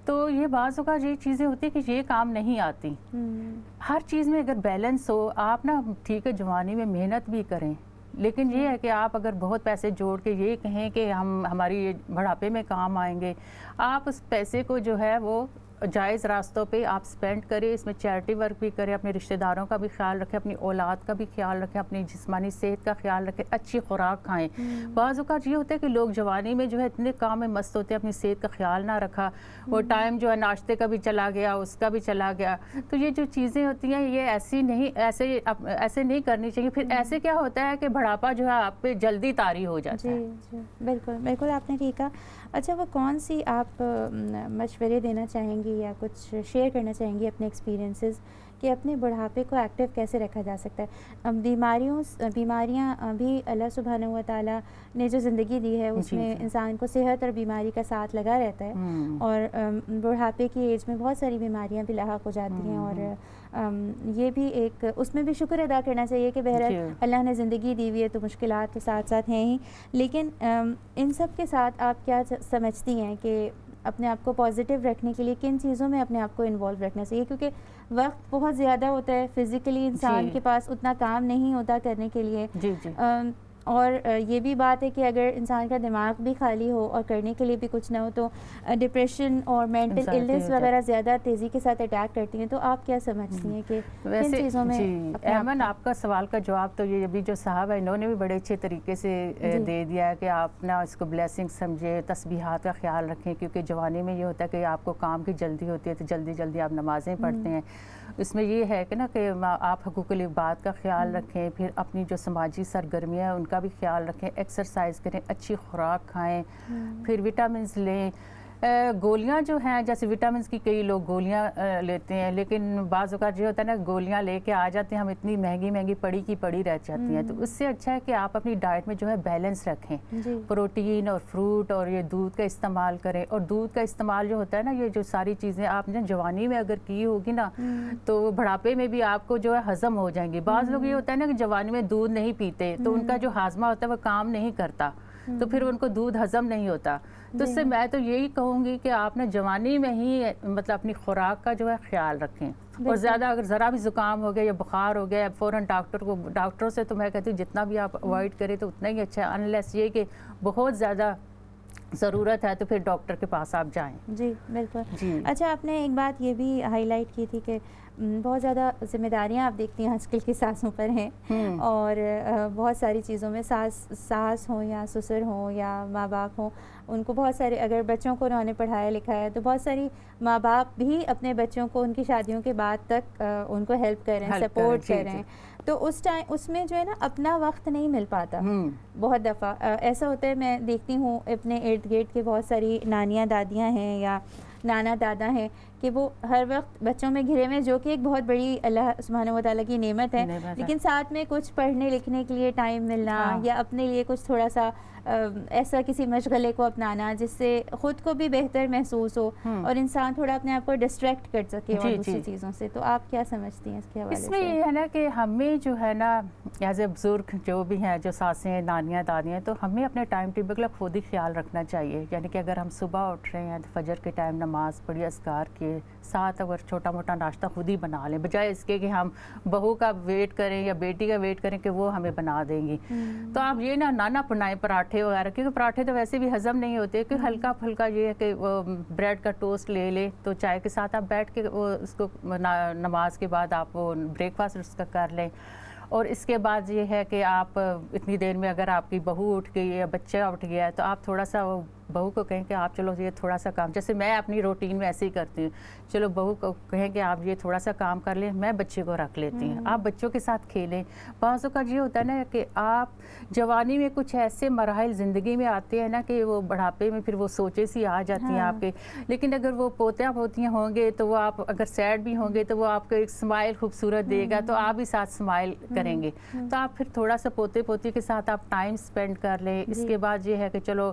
تو یہ بعض اوقات یہ چیزیں ہوتی ہیں کہ یہ کام نہیں آتی. ہر چیز میں اگر بیلنس ہو, آپ نا ٹھیک ہے جوانی میں محنت بھی کریں, لیکن یہ ہے کہ آپ اگر بہت پیسے جوڑ کے یہ کہیں کہ ہماری بڑھاپے میں کام آئیں گے, آپ اس پیسے کو جو ہے وہ جائز راستوں پہ آپ سپینڈ کریں, اس میں چیریٹی ورک بھی کریں, اپنے رشتہ داروں کا بھی خیال رکھیں, اپنی اولاد کا بھی خیال رکھیں, اپنی جسمانی صحت کا خیال رکھیں, اچھی خوراک کھائیں. بعض اوقات یہ ہوتا ہے کہ لوگ جوانی میں جو ہے اتنے کام میں مست ہوتے ہیں, اپنی صحت کا خیال نہ رکھا, وہ ٹائم جو ہے ناشتے کا بھی چلا گیا, اس کا بھی چلا گیا. تو یہ جو چیزیں ہوتی ہیں یہ ایسے نہیں کرنی چاہیے. پھر ایسے کیا ہوتا ہے کہ بڑھاپا جو ہے آپ پہ جلدی طاری ہو جاتا ہے. جی بالکل آپ نے ٹھیک کہا. اچھا, وہ کون سی آپ مشورے دینا چاہیں گی یا کچھ شیئر کرنا چاہیں گی اپنے ایکسپیرینسز کہ اپنے بڑھاپے کو ایکٹیو کیسے رکھا جا سکتا ہے؟ بیماریاں بھی اللہ سبحانہ و تعالیٰ نے جو زندگی دی ہے اس میں انسان کو صحت اور بیماری کا ساتھ لگا رہتا ہے, اور بڑھاپے کی ایج میں بہت ساری بیماریاں بھی لاحق ہو جاتی ہیں, اور یہ بھی ایک اس میں بھی شکر ادا کرنا چاہیے کہ بہرحال اللہ نے زندگی دی ہوئی ہے تو مشکلات تو ساتھ ساتھ ہیں ہی. لیکن ان سب کے ساتھ آپ کیا سمجھتی ہیں کہ اپنے آپ کو پازیٹیو رکھنے کے لیے کن چیزوں میں اپنے آپ کو انوالو رکھنا چاہیے؟ کیونکہ وقت بہت زیادہ ہوتا ہے, فزیکلی انسان کے پاس اتنا کام نہیں ہوتا کرنے کے لیے. اور یہ بھی بات ہے کہ اگر انسان کا دماغ بھی خالی ہو اور کرنے کے لیے بھی کچھ نہ ہو تو ڈپریشن اور مینٹل النس وغیرہ زیادہ تیزی کے ساتھ اٹیک کرتی ہیں. تو آپ کیا سمجھتی ہیں کہ کن چیزوں میں؟ ایمن, آپ کا سوال کا جواب تو یہ ابھی جو صاحب ہے انہوں نے بھی بڑے اچھے طریقے سے دے دیا ہے کہ آپ نا اس کو بلیسنگ سمجھے, تسبیحات کا خیال رکھیں, کیونکہ جوانی میں یہ ہوتا ہے کہ آپ کو کام کی جلدی ہوتی ہے تو جلدی آپ نمازیں پڑھتے ہیں. اس میں یہ ہے کہ نا کہ آپ حقوق العباد کا خیال رکھیں, پھر اپنی جو سماجی سرگرمیاں ہیں ان کا بھی خیال رکھیں, ایکسرسائز کریں, اچھی خوراک کھائیں, پھر وٹامنز لیں. گولیاں جو ہیں جیسے وٹامنز کی کئی لوگ گولیاں لیتے ہیں, لیکن بعض اوقات یہ ہوتا ہے نا گولیاں لے کے آ جاتے ہیں ہم اتنی مہنگی پڑی کی پڑی رہ جاتی ہیں. تو اس سے اچھا ہے کہ آپ اپنی ڈائٹ میں جو ہے بیلنس رکھیں, پروٹین اور فروٹ اور یہ دودھ کا استعمال کریں. اور دودھ کا استعمال جو ہوتا ہے نا, یہ جو ساری چیزیں آپ نے جوانی میں اگر کی ہوگی نا تو بڑھاپے میں بھی آپ کو جو ہے ہضم ہو جائیں گی. بعض لوگ یہ ہوتا ہے نا کہ جوانی میں دودھ نہیں پیتے تو ان کا جو ہاضمہ ہوتا ہے وہ کام نہیں کرتا, تو پھر ان کو دودھ ہضم نہیں ہوتا. تو اس سے میں تو یہی کہوں گی کہ آپ نے جوانی میں ہی مطلب اپنی خوراک کا جو ہے خیال رکھیں, اور زیادہ اگر ذرا بھی زکام ہو گیا یا بخار ہو گیا فوراً ڈاکٹروں سے تو میں کہتی ہوں جتنا بھی آپ اوائڈ کریں تو اتنا ہی اچھا ہے, انلیس یہ کہ بہت زیادہ ضرورت ہے تو پھر ڈاکٹر کے پاس آپ جائیں. جی بالکل. اچھا, آپ نے ایک بات یہ بھی ہائی لائٹ کی تھی کہ بہت زیادہ ذمہ داریاں آپ دیکھتی ہیں آج کل کی ساسوں پر ہیں, اور بہت ساری چیزوں میں ساس ہوں یا سسر ہوں یا ماں باپ ہوں, ان کو بہت سارے, اگر بچوں کو انہوں نے پڑھایا لکھایا ہے تو بہت ساری ماں باپ بھی اپنے بچوں کو ان کی شادیوں کے بعد تک ان کو ہیلپ کریں, سپورٹ کریں. تو اس میں جو ہے نا اپنا وقت نہیں مل پاتا. بہت دفعہ ایسا ہوتا ہے, میں دیکھتی ہوں اپنے ارد گرد کے بہت ساری نانیاں دادیاں ہیں یا نانا دادا ہیں کہ وہ ہر وقت بچوں میں گھرے میں, جو کہ ایک بہت بڑی اللہ سبحانہ و تعالیٰ کی نعمت ہے, لیکن ساتھ میں کچھ پڑھنے لکھنے کے لیے ٹائم ملنا یا اپنے لیے کچھ تھوڑا سا ایسا کسی مشغلے کو اپنانا جس سے خود کو بھی بہتر محسوس ہو اور انسان تھوڑا اپنے آپ کو ڈسٹریکٹ کر سکے اور دوسری چیزوں سے. تو آپ کیا سمجھتی ہیں اس کے حوالے سے؟ اس میں یہ ہے نا کہ ہمیں جو ہے نا ایز اے بزرگ جو بھی ہیں, جو ساسیں ہیں, نانیاں دادیاں, تو ہمیں اپنے ٹائم ٹیبل کا خود ہی خیال رکھنا چاہیے. یعنی کہ اگر ہم صبح اٹھ رہے ہیں تو فجر کے ٹائم نماز پڑھی, اذکار کیے, ساتھ اگر چھوٹا موٹا ناشتہ خود ہی بنا لیں, بجائے اس کے کہ ہم بہو کا ویٹ کریں یا بیٹی کا ویٹ کریں کہ وہ ہمیں بنا دیں گی. تو آپ یہ نہ بنائیں پراٹھے وغیرہ, کیونکہ پراٹھے تو ویسے بھی ہضم نہیں ہوتے, کہ ہلکا پھلکا یہ ہے کہ بریڈ کا ٹوسٹ لے لیں, تو چائے کے ساتھ آپ بیٹھ کے اس کو نماز کے بعد آپ وہ بریک فاسٹ اس کا کر لیں. اور اس کے بعد یہ ہے کہ آپ اتنی دیر میں اگر آپ کی بہو اٹھ گئی ہے یا بچہ اٹھ گیا ہے تو آپ تھوڑا سا وہ بہو کو کہیں کہ آپ چلو یہ تھوڑا سا کام, جیسے میں اپنی روٹین میں ایسے ہی کرتی ہوں, چلو بہو کو کہیں کہ آپ یہ تھوڑا سا کام کر لیں, میں بچے کو رکھ لیتی ہوں, آپ بچوں کے ساتھ کھیلیں. بعض اوقات یہ ہوتا ہے نا کہ آپ جوانی میں کچھ ایسے مراحل زندگی میں آتے ہیں نا کہ وہ بڑھاپے میں پھر وہ سوچے سی آ جاتی ہیں آپ کے, لیکن اگر وہ پوتیاں پوتیاں ہوں گے تو وہ آپ اگر سیڈ بھی ہوں گے تو وہ آپ کو ایک اسمائل خوبصورت دے گا, تو آپ بھی ساتھ اسمائل کریں گے. تو آپ پھر تھوڑا سا پوتے پوتی کے ساتھ آپ ٹائم اسپینڈ کر لیں. اس کے بعد یہ ہے کہ چلو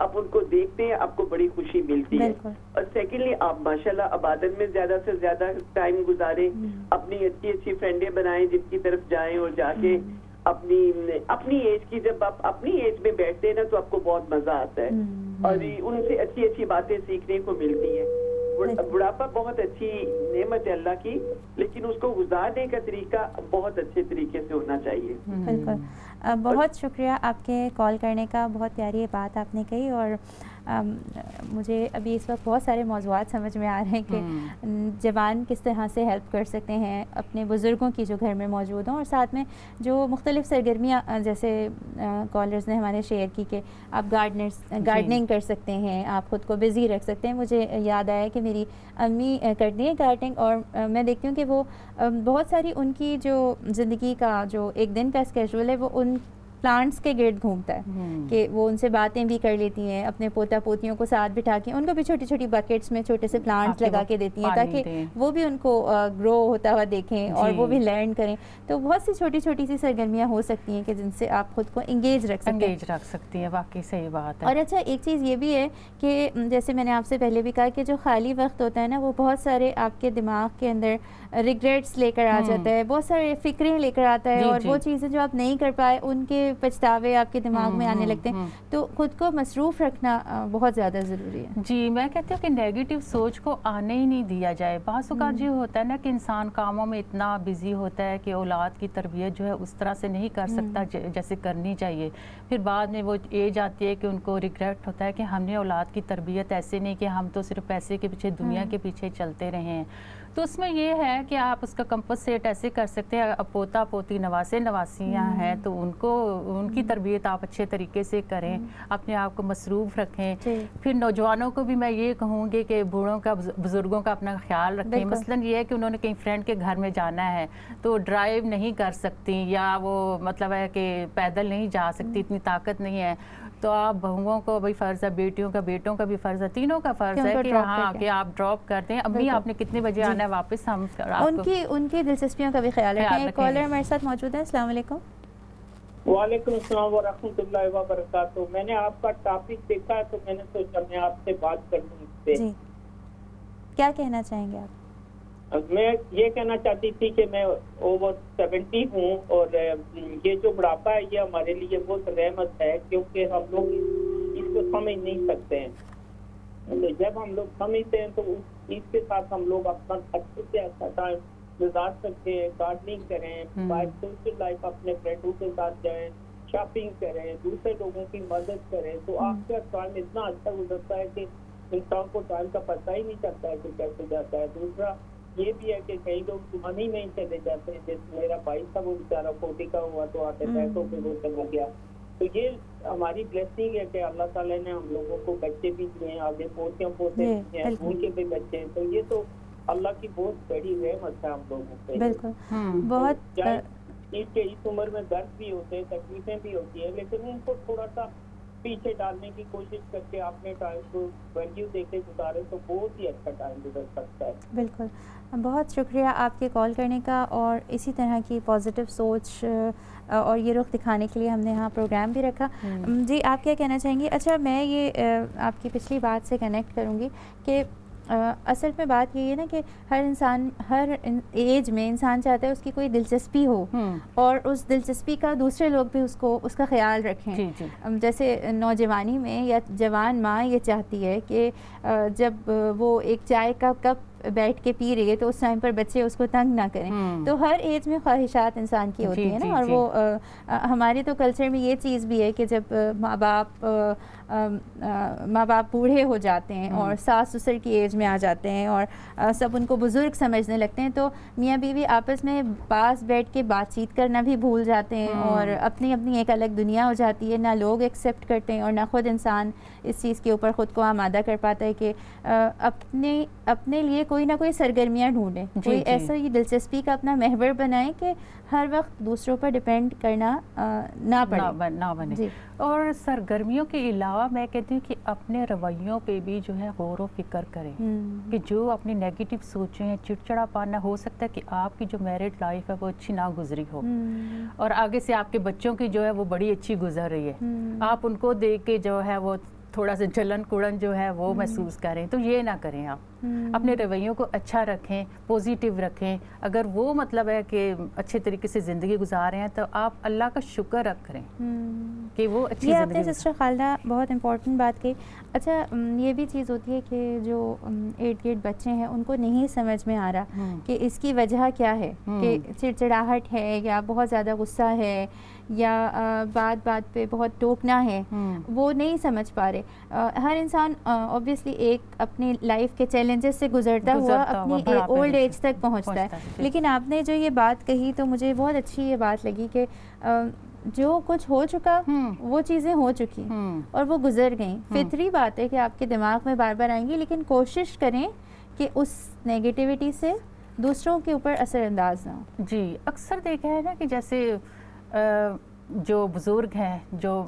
آپ ان کو دیکھتے ہیں آپ کو بڑی خوشی ملتی ہے. اور سیکنڈلی آپ ماشاءاللہ عبادت میں زیادہ سے زیادہ ٹائم گزاریں, اپنی اچھی اچھی فرینڈیں بنائیں جن کی طرف جائیں, اور جا کے اپنی ایج کی, جب آپ اپنی ایج میں بیٹھتے ہیں نا تو آپ کو بہت مزہ آتا ہے, اور ان سے اچھی اچھی باتیں سیکھنے کو ملتی ہیں. بڑھاپا بہت اچھی نعمت ہے اللہ کی, لیکن اس کو گزارنے کا طریقہ بہت اچھے طریقے سے ہونا چاہیے. بالکل, بہت شکریہ آپ کے کال کرنے کا, بہت پیاری بات آپ نے کہی. اور مجھے ابھی اس وقت بہت سارے موضوعات سمجھ میں آ رہے ہیں کہ جوان کس طرح سے ہیلپ کر سکتے ہیں اپنے بزرگوں کی جو گھر میں موجود ہوں, اور ساتھ میں جو مختلف سرگرمیاں جیسے کالرز نے ہمارے شیئر کی کہ آپ گارڈننگ کر سکتے ہیں, آپ خود کو بزی رکھ سکتے ہیں. مجھے یاد آیا کہ میری امی کرتی ہیں گارڈننگ, اور میں دیکھتی ہوں کہ وہ بہت ساری ان کی جو زندگی کا جو ایک دن کا اسکیجول ہے وہ ان پلانٹس کے گرد گھومتا ہے کہ وہ ان سے باتیں بھی کر لیتی ہیں, اپنے پوتا پوتیوں کو ساتھ بٹھا کے ان کو بھی چھوٹی چھوٹی بکیٹس میں چھوٹے سے پلانٹس لگا کے دیتی ہیں تاکہ وہ بھی ان کو گرو ہوتا ہوا دیکھیں اور وہ بھی لرن کریں. تو بہت سی چھوٹی چھوٹی سی سرگرمیاں ہو سکتی ہیں کہ جن سے آپ خود کو انگیج رکھ سکتے ہیں. واقعی صحیح بات ہے. اور اچھا ایک چیز یہ بھی ہے کہ جیسے میں نے آپ سے پہلے بھی کہا کہ جو خالی وقت ہوتا ہے نا وہ بہت سارے آپ کے دماغ کے اندر ریگریٹس لے کر آ جاتا ہے, بہت سارے فکریں لے کر آتا ہے, اور وہ چیزیں جو آپ نہیں کر پائے ان کے پچھتاوے آپ کے دماغ میں آنے لگتے ہیں. تو خود کو مصروف رکھنا بہت زیادہ ضروری ہے. جی, میں کہتی ہوں کہ نیگیٹو سوچ کو آنے ہی نہیں دیا جائے. بعض اوقات جو ہوتا ہے نا کہ انسان کاموں میں اتنا بزی ہوتا ہے کہ اولاد کی تربیت جو ہے اس طرح سے نہیں کر سکتا جیسے کرنی چاہیے. پھر بعد میں وہ ایج آتی ہے کہ ان کو ریگریٹ ہوتا ہے کہ ہم نے اولاد کی تربیت ایسے نہیں کہ ہم تو صرف پیسے کے پیچھے دنیا کے پیچھے چلتے رہے ہیں. تو اس میں یہ ہے کہ آپ اس کا کمپنسیٹ ایسے کر سکتے ہیں, پوتا پوتی نواسے نواسیاں ہیں تو ان کی تربیت آپ اچھے طریقے سے کریں, اپنے آپ کو مصروف رکھیں. پھر نوجوانوں کو بھی میں یہ کہوں گی کہ بوڑھوں کا بزرگوں کا اپنا خیال رکھیں. مثلاً یہ ہے کہ انہوں نے کہیں فرینڈ کے گھر میں جانا ہے تو ڈرائیو نہیں کر سکتی, یا وہ مطلب ہے کہ پیدل نہیں جا سکتی, اتنی طاقت نہیں ہے, تو آپ بہوؤں کو بھی فرض ہے, بیٹیوں کا بیٹوں کا بھی فرض ہے, تینوں کا فرض ہے کہ ہاں کہ آپ ڈراپ کر دیں. امی آپ نے کتنے بجے آنا ہے واپس, ہم ان کی دلچسپیوں کا بھی خیال رکھیں. ایک کالر ہمارے ساتھ موجود ہے. السلام علیکم. وعلیکم السلام ورحمۃ اللہ وبرکاتہ. میں نے آپ کا ٹاپک دیکھا ہے تو میں نے سوچا میں آپ سے بات کر لوں. اس سے کیا کہنا چاہیں گے آپ؟ میں یہ کہنا چاہتی تھی کہ میں اوور 70 ہوں, اور یہ جو بڑھاپا ہے یہ ہمارے لیے بہت رحمت ہے, کیونکہ ہم لوگ اس کو سمجھ نہیں سکتے ہیں. جب ہم لوگ سمجھتے ہیں تو اس کے ساتھ ہم لوگ اپنا اچھے سے اچھا ٹائم گزار سکتے ہیں. گارڈننگ کریں, سوشل لائف اپنے فرینڈوں کے ساتھ جائیں, شاپنگ کریں, دوسرے لوگوں کی مدد کریں, تو آپ کا ٹائم اتنا اچھا گزرتا ہے کہ انسان کو ٹائم کا پتہ ہی نہیں چلتا ہے کہ کیسے جاتا ہے. دوسرا یہ بھی ہے کہ کئی لوگ من ہی میں ہی چلے جاتے ہیں. جیسے میرا بھائی تھا وہ بیچارہ 40 کا ہوا تو آتے پیسوں پہ وہ چلا گیا. تو یہ ہماری بلیسنگ ہے کہ اللہ تعالیٰ نے ہم لوگوں کو بچے بھی دیے ہیں, آگے پوتیاں پوتے بھی ہیں, ان کے بھی بچے ہیں. تو یہ تو اللہ کی بہت بڑی رحمت ہے ہم لوگوں پہ. بالکل, بہت اس عمر میں درد بھی ہوتے ہیں, تکلیفیں بھی ہوتی ہیں, لیکن ان کو تھوڑا سا پیچھے ڈالنے کی کوشش کر کے اپنے ٹائم کو ویلیو دے کے گزارے تو بہت ہی اچھا ٹائم گزر سکتا ہے. بالکل, بہت شکریہ آپ کے کال کرنے کا, اور اسی طرح کی پازیٹیو سوچ اور یہ رخ دکھانے کے لیے ہم نے یہاں پروگرام بھی رکھا. جی, آپ کیا کہنا چاہیں گی؟ اچھا, میں یہ آپ کی پچھلی بات سے کنیکٹ کروں گی کہ اصل میں بات یہ ہے نا کہ ہر انسان ہر ایج میں انسان چاہتا ہے اس کی کوئی دلچسپی ہو, اور اس دلچسپی کا دوسرے لوگ بھی اس کا خیال رکھیں. جیسے نوجوانی میں یا جوان ماں یہ چاہتی ہے کہ جب وہ ایک چائے کا کپ بیٹھ کے پی رہی ہے تو اس ٹائم پر بچے اس کو تنگ نہ کریں. تو ہر ایج میں خواہشات انسان کی ہوتی ہیں نا, اور وہ ہمارے تو کلچر میں یہ چیز بھی ہے کہ جب ماں باپ بوڑھے ہو جاتے ہیں اور ساس سسر کی ایج میں آ جاتے ہیں اور سب ان کو بزرگ سمجھنے لگتے ہیں, تو میاں بیوی آپس میں پاس بیٹھ کے بات چیت کرنا بھی بھول جاتے ہیں, اور اپنی ایک الگ دنیا ہو جاتی ہے. نہ لوگ ایکسیپٹ کرتے ہیں اور نہ خود انسان اس چیز کے اوپر خود کو آمادہ کر پاتا ہے کہ اپنے لیے کوئی نہ کوئی سرگرمیاں ڈھونڈیں, کوئی ایسا ہی دلچسپی کا اپنا محور بنائیں کہ ہر وقت دوسروں پر ڈیپینڈ کرنا نہ بنے. اور سرگرمیوں کے علاوہ میں کہتی ہوں کہ اپنے رویوں پہ بھی جو ہے غور و فکر کریں کہ جو اپنی نیگیٹو سوچیں ہیں, چڑچڑا پانا, ہو سکتا ہے کہ آپ کی جو میرڈ لائف ہے وہ اچھی نہ گزری ہو, اور آگے سے آپ کے بچوں کی جو ہے وہ بڑی اچھی گزر رہی ہے. آپ ان کو دیکھ کے جو ہے وہ تھوڑا سا جلن کڑن جو ہے وہ محسوس کریں. تو یہ نہ کریں, آپ اپنے رویوں کو اچھا رکھیں, پوزیٹیو رکھیں. اگر وہ مطلب ہے کہ اچھے طریقے سے زندگی گزار رہے ہیں تو آپ اللہ کا شکر رکھ کریں کہ وہ اچھی یہ زندگی. آپ نے سسٹر خالدہ بہت امپورٹنٹ بات کی. اچھا یہ بھی چیز ہوتی ہے کہ جو 8 گریڈ بچے ہیں ان کو نہیں سمجھ میں آ رہا کہ اس کی وجہ کیا ہے, کہ چڑچڑاہٹ ہے یا بہت زیادہ غصہ ہے یا بات بات پہ بہت ٹوکنا ہے, وہ نہیں سمجھ پا رہے. ہر انسان اوبویسلی ایک اپنی لائف کے چیلنجز سے گزرتا ہوا اپنی اولڈ ایج تک پہنچتا ہے. لیکن آپ نے جو یہ بات کہی تو مجھے بہت اچھی یہ بات لگی کہ جو کچھ ہو چکا وہ چیزیں ہو چکی اور وہ گزر گئیں. فطری بات ہے کہ آپ کے دماغ میں بار بار آئیں گی, لیکن کوشش کریں کہ اس نیگیٹیوٹی سے دوسروں کے اوپر اثر انداز نہ ہو. جی اکثر دیکھا ہے نا کہ جیسے جو بزرگ ہیں جو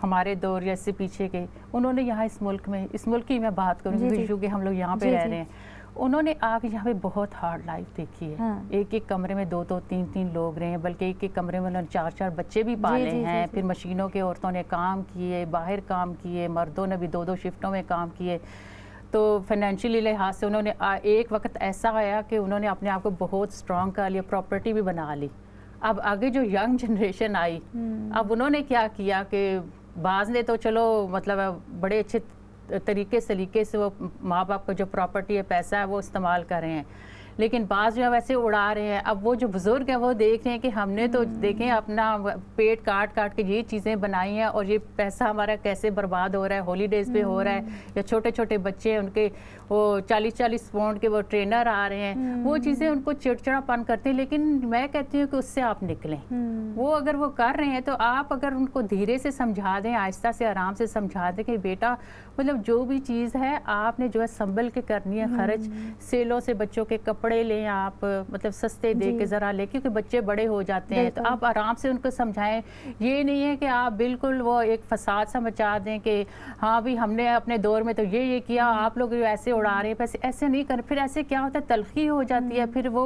ہمارے دور یا اس سے پیچھے کے, انہوں نے یہاں اس ملک کی میں بات کروں گی کیونکہ ہم لوگ یہاں پہ رہ رہے ہیں, انہوں نے آ کے یہاں پہ بہت ہارڈ لائف دیکھی ہے. ایک ایک کمرے میں 2 3 لوگ رہے ہیں, بلکہ ایک ایک کمرے میں انہوں نے 4 بچے بھی پالے ہیں. پھر مشینوں کے عورتوں نے کام کیے, باہر کام کیے, مردوں نے بھی 2 شفٹوں میں کام کیے. تو فائنینشلی لحاظ سے انہوں نے ایک وقت ایسا آیا کہ انہوں نے اپنے آپ کو بہت اسٹرانگ کر لیا, پراپرٹی بھی بنا لی. اب آگے جو ینگ جنریشن آئی, اب انہوں نے کیا کیا کہ بعض نے تو چلو مطلب بڑے اچھے طریقے سلیقے سے وہ ماں باپ کا جو پراپرٹی ہے, پیسہ ہے, وہ استعمال کر رہے ہیں. لیکن بعض جو ہے ویسے اڑا رہے ہیں. اب وہ جو بزرگ ہیں وہ دیکھ رہے ہیں کہ ہم نے تو دیکھیں اپنا پیٹ کاٹ کے یہ چیزیں بنائی ہیں اور یہ پیسہ ہمارا کیسے برباد ہو رہا ہے, ہولی ڈیز پہ ہو رہا ہے. یا چھوٹے چھوٹے بچے ان کے وہ 40 پاؤنڈ کے وہ ٹرینر آ رہے ہیں, وہ چیزیں ان کو چڑچڑا پن کرتے ہیں. لیکن میں کہتی ہوں کہ اس سے آپ نکلیں. وہ اگر وہ کر رہے ہیں تو آپ اگر ان کو دھیرے سے سمجھا دیں, آہستہ سے آرام سے سمجھا دیں کہ بیٹا مطلب جو بھی چیز ہے آپ نے جو ہے سنبھل کے کرنی ہے. خرچ سیلوں سے بچوں کے کپڑے لیں آپ, مطلب سستے دے کے ذرا لے, کیونکہ بچے بڑے ہو جاتے ہیں. تو آپ آرام سے ان کو سمجھائیں. یہ نہیں ہے کہ آپ بالکل وہ ایک فساد سا مچا دیں کہ ہاں بھی ہم نے اپنے دور میں تو یہ کیا, آپ لوگ ایسے اڑا رہے ہیں پیسے. ایسے نہیں کریں. پھر ایسے کیا ہوتا ہے, تلخی ہو جاتی ہے. پھر وہ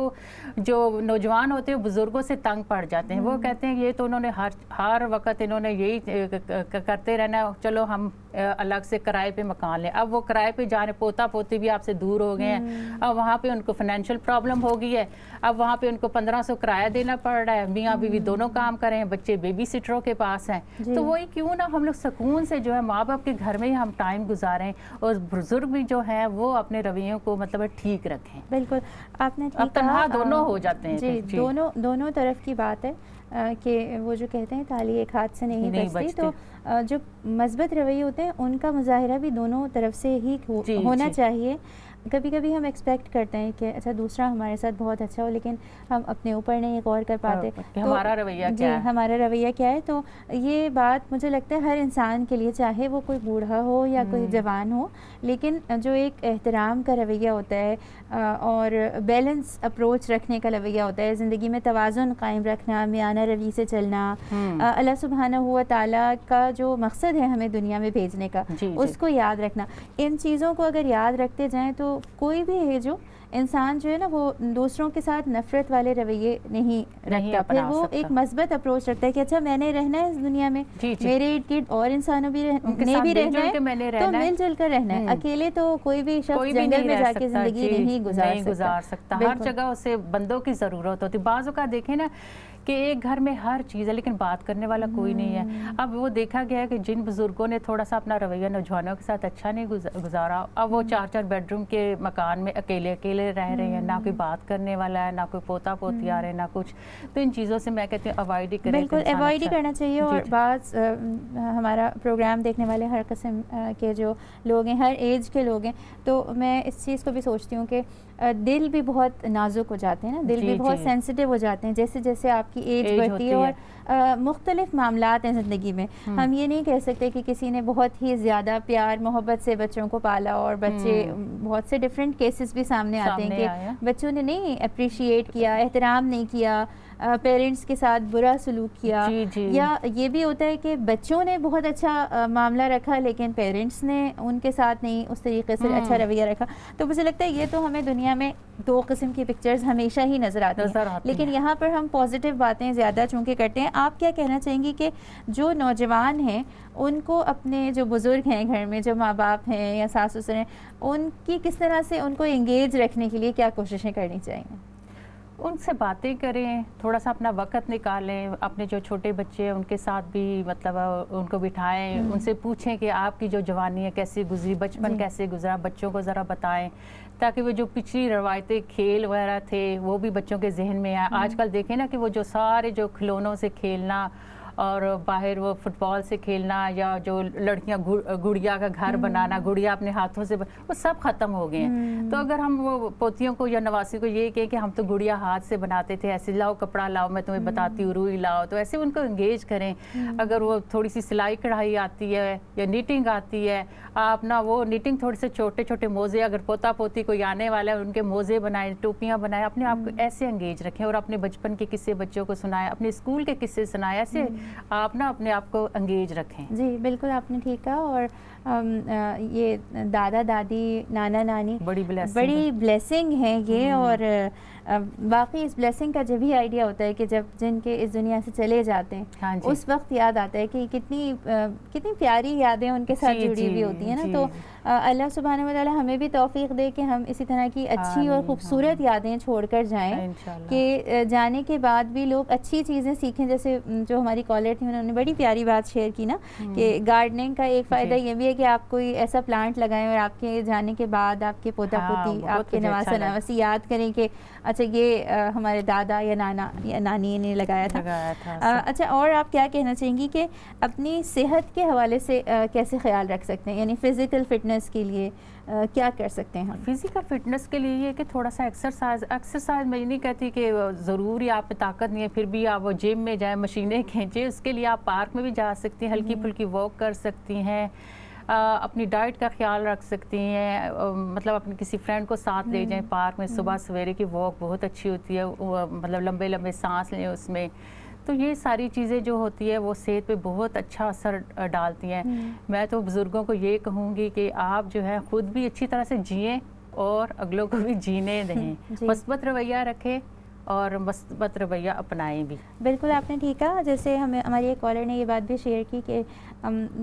جو نوجوان ہوتے ہیں بزرگوں سے تنگ پڑ جاتے ہیں. وہ کہتے ہیں یہ تو انہوں نے ہر وقت انہوں نے یہی کرتے رہنا ہے, چلو ہم الگ سے کرائے پہ مکان لیں. اب وہ کرائے پہ جانے, پوتا پوتی بھی آپ سے دور ہو گئے ہیں. اب وہاں پہ ان کو فائنینشیل پرابلم ہو گئی ہے. اب وہاں پہ ان کو 1500 کرایہ دینا پڑ رہا ہے. میاں بیوی دونوں کام کریں, بچے بیبی سٹروں کے پاس ہیں. تو وہی کیوں نہ ہم لوگ سکون سے جو ہے ماں باپ کے گھر میں ہی ہم ٹائم گزاریں, اور بزرگ بھی جو ہیں وہ اپنے رویوں کو مطلب ٹھیک رکھیں. بالکل آپ نے اب تنہا دونوں ہو جاتے ہیں. جی دونوں طرف کی بات ہے کہ وہ جو کہتے ہیں تالی ایک ہاتھ سے نہیں بجتی. تو جو مثبت رویے ہوتے ہیں ان کا مظاہرہ بھی دونوں طرف سے ہی ہونا چاہیے. کبھی کبھی ہم ایکسپیکٹ کرتے ہیں کہ اچھا دوسرا ہمارے ساتھ بہت اچھا ہو, لیکن ہم اپنے اوپر نہیں غور کر پاتے کہ ہمارا رویہ کیا ہے. ہمارا رویہ کیا ہے. تو یہ بات مجھے لگتا ہے ہر انسان کے لیے, چاہے وہ کوئی بوڑھا ہو یا کوئی جوان ہو, لیکن جو ایک احترام کا رویہ ہوتا ہے اور بیلنس اپروچ رکھنے کا رویہ ہوتا ہے, زندگی میں توازن قائم رکھنا, میانہ روی سے چلنا, اللہ سبحانہ و تعالیٰ کا جو مقصد ہے ہمیں دنیا میں بھیجنے کا, اس کو یاد رکھنا. ان چیزوں کو اگر یاد رکھتے جائیں تو کوئی بھی ہے جو انسان جو ہے نا وہ دوسروں کے ساتھ نفرت والے رویے نہیں رکھتا. پھر وہ ایک مثبت اپروچ رکھتا ہے کہ اچھا میں نے رہنا ہے اس دنیا میں, میرے ارد گرد اور انسانوں نے بھی رہنا ہے, تو مل جل کر رہنا ہے. اکیلے تو کوئی بھی شخص جنگل میں جا کے زندگی نہیں گزار سکتا. ہر جگہ اسے بندوں کی ضرورت ہوتی. بعض اوقات دیکھیں نا کہ ایک گھر میں ہر چیز ہے لیکن بات کرنے والا کوئی نہیں ہے. اب وہ دیکھا گیا ہے کہ جن بزرگوں نے تھوڑا سا اپنا رویہ نوجوانوں کے ساتھ اچھا نہیں گزارا, اب وہ 4 بیڈ روم کے مکان میں اکیلے رہ رہے ہیں. نہ کوئی بات کرنے والا ہے, نہ کوئی پوتا پوتی آ رہے ہیں, نہ کچھ. تو ان چیزوں سے میں کہتی ہوں اوائڈ ہی کریں. بالکل اوائڈ ہی کرنا چاہیے. اور بعض ہمارا پروگرام دیکھنے والے ہر قسم کے جو لوگ ہیں, ہر ایج کے لوگ ہیں, تو میں اس چیز کو بھی سوچتی ہوں کہ دل بھی بہت نازک ہو جاتے ہیں نا, دل بھی بہت سینسٹیو ہو جاتے ہیں جیسے جیسے آپ کی ایج بڑھتی ہے. اور مختلف معاملات ہیں زندگی میں. ہم یہ نہیں کہہ سکتے کہ کسی نے بہت ہی زیادہ پیار محبت سے بچوں کو پالا, اور بچے بہت سے ڈفرینٹ کیسز بھی سامنے آتے ہیں کہ بچوں نے نہیں اپریشیٹ کیا, احترام نہیں کیا, پیرنٹس کے ساتھ برا سلوک کیا، یا یہ بھی ہوتا ہے کہ بچوں نے بہت اچھا معاملہ رکھا لیکن پیرنٹس نے ان کے ساتھ نہیں اس طریقے سے اچھا رویہ رکھا. تو مجھے لگتا ہے یہ تو ہمیں دنیا میں دو قسم کی پکچرز ہمیشہ ہی نظر آتی ہیں، لیکن یہاں پر ہم پازیٹیو باتیں زیادہ چونکہ کرتے ہیں. آپ کیا کہنا چاہیں گی کہ جو نوجوان ہیں ان کو اپنے جو بزرگ ہیں گھر میں، جو ماں باپ ہیں یا ساس سسر ہیں، ان کی کس طرح سے ان کو انگیج رکھنے کے لیے کیا کوششیں کرنی چاہیے؟ ان سے باتیں کریں، تھوڑا سا اپنا وقت نکالیں، اپنے جو چھوٹے بچے ہیں ان کے ساتھ بھی مطلب ان کو بٹھائیں، ان سے پوچھیں کہ آپ کی جو جوانی ہے کیسے گزری، بچپن کیسے گزرا، بچوں کو ذرا بتائیں تاکہ وہ جو پچھلی روایتیں کھیل وغیرہ تھے وہ بھی بچوں کے ذہن میں آئے. آج کل دیکھیں نا کہ وہ جو سارے جو کھلونوں سے کھیلنا اور باہر وہ فٹ بال سے کھیلنا، یا جو لڑکیاں گڑیا کا گھر بنانا، گڑیا اپنے ہاتھوں سے وہ سب ختم ہو گئے ہیں. تو اگر ہم وہ پوتیوں کو یا نواسی کو یہ کہیں کہ ہم تو گڑیا ہاتھ سے بناتے تھے، ایسے لاؤ کپڑا لاؤ میں تمہیں بتاتی ہوں، روئی لاؤ، تو ایسے ان کو انگیج کریں. اگر وہ تھوڑی سی سلائی کڑھائی آتی ہے یا نیٹنگ آتی ہے، آپ نا وہ نیٹنگ تھوڑے سے چھوٹے چھوٹے موزے، اگر پوتا پوتی کوئی آنے والا ہے ان کے موزے بنائیں، ٹوپیاں بنائیں، اپنے آپ کو ایسے انگیج رکھیں اور اپنے بچپن کے قصے بچوں کو سنائیں، اپنے اسکول کے قصے سنائیں، ایسے آپ نا اپنے آپ کو انگیج رکھیں. جی بالکل آپ نے ٹھیک کہا. اور یہ دادا دادی نانا نانی بڑی بلیسنگ ہے یہ، اور باقی اس بلیسنگ کا جب ہی آئیڈیا ہوتا ہے کہ جب جن کے اس دنیا سے چلے جاتے ہیں اس وقت یاد آتا ہے کہ کتنی پیاری یادیں ان کے ساتھ جڑی ہوئی ہوتی ہیں نا. تو اللہ سبحانہ و تعالی ہمیں بھی توفیق دے کہ ہم اسی طرح کی اچھی اور خوبصورت یادیں چھوڑ کر جائیں کہ جانے کے بعد بھی لوگ اچھی چیزیں سیکھیں. جیسے جو ہماری کالر تھی انہوں نے بڑی پیاری بات شیئر کی نا کہ گارڈننگ کا ایک فائدہ یہ بھی ہے کہ آپ کوئی ایسا پلانٹ لگائیں اور آپ کے جانے کے بعد آپ کے پوتا پوتی، آپ کے نواسا نواسی یاد کریں کہ اچھا یہ ہمارے دادا یا نانا یا نانی نے لگایا تھا. اچھا اور آپ کیا کہنا چاہیں گی کہ اپنی صحت کے حوالے سے کیسے خیال رکھ سکتے ہیں، یعنی فزیکل فٹنس کے لیے کیا کر سکتے ہیں؟ فزیکل فٹنس کے لیے یہ کہ تھوڑا سا ایکسرسائز میں نہیں کہتی کہ ضروری آپ میں طاقت نہیں ہے، پھر بھی آپ وہ جم میں جائیں، مشینیں کھینچیں، اس کے لیے آپ پارک میں بھی جا سکتی ہیں، ہلکی پھلکی واک کر سکتی ہیں، اپنی ڈائٹ کا خیال رکھ سکتی ہیں، مطلب اپنے کسی فرینڈ کو ساتھ لے جائیں پارک میں، صبح سویرے کی واک بہت اچھی ہوتی ہے، مطلب لمبے لمبے سانس لیں اس میں. تو یہ ساری چیزیں جو ہوتی ہے وہ صحت پہ بہت اچھا اثر ڈالتی ہیں. میں تو بزرگوں کو یہ کہوں گی کہ آپ جو ہے خود بھی اچھی طرح سے جئیں اور اگلوں کو بھی جینے دیں، مثبت رویہ رکھیں اور مثبت رویہ اپنائیں بھی. بالکل آپ نے ٹھیک کہا. جیسے ہماری ایک کالر نے یہ بات بھی شیئر کی کہ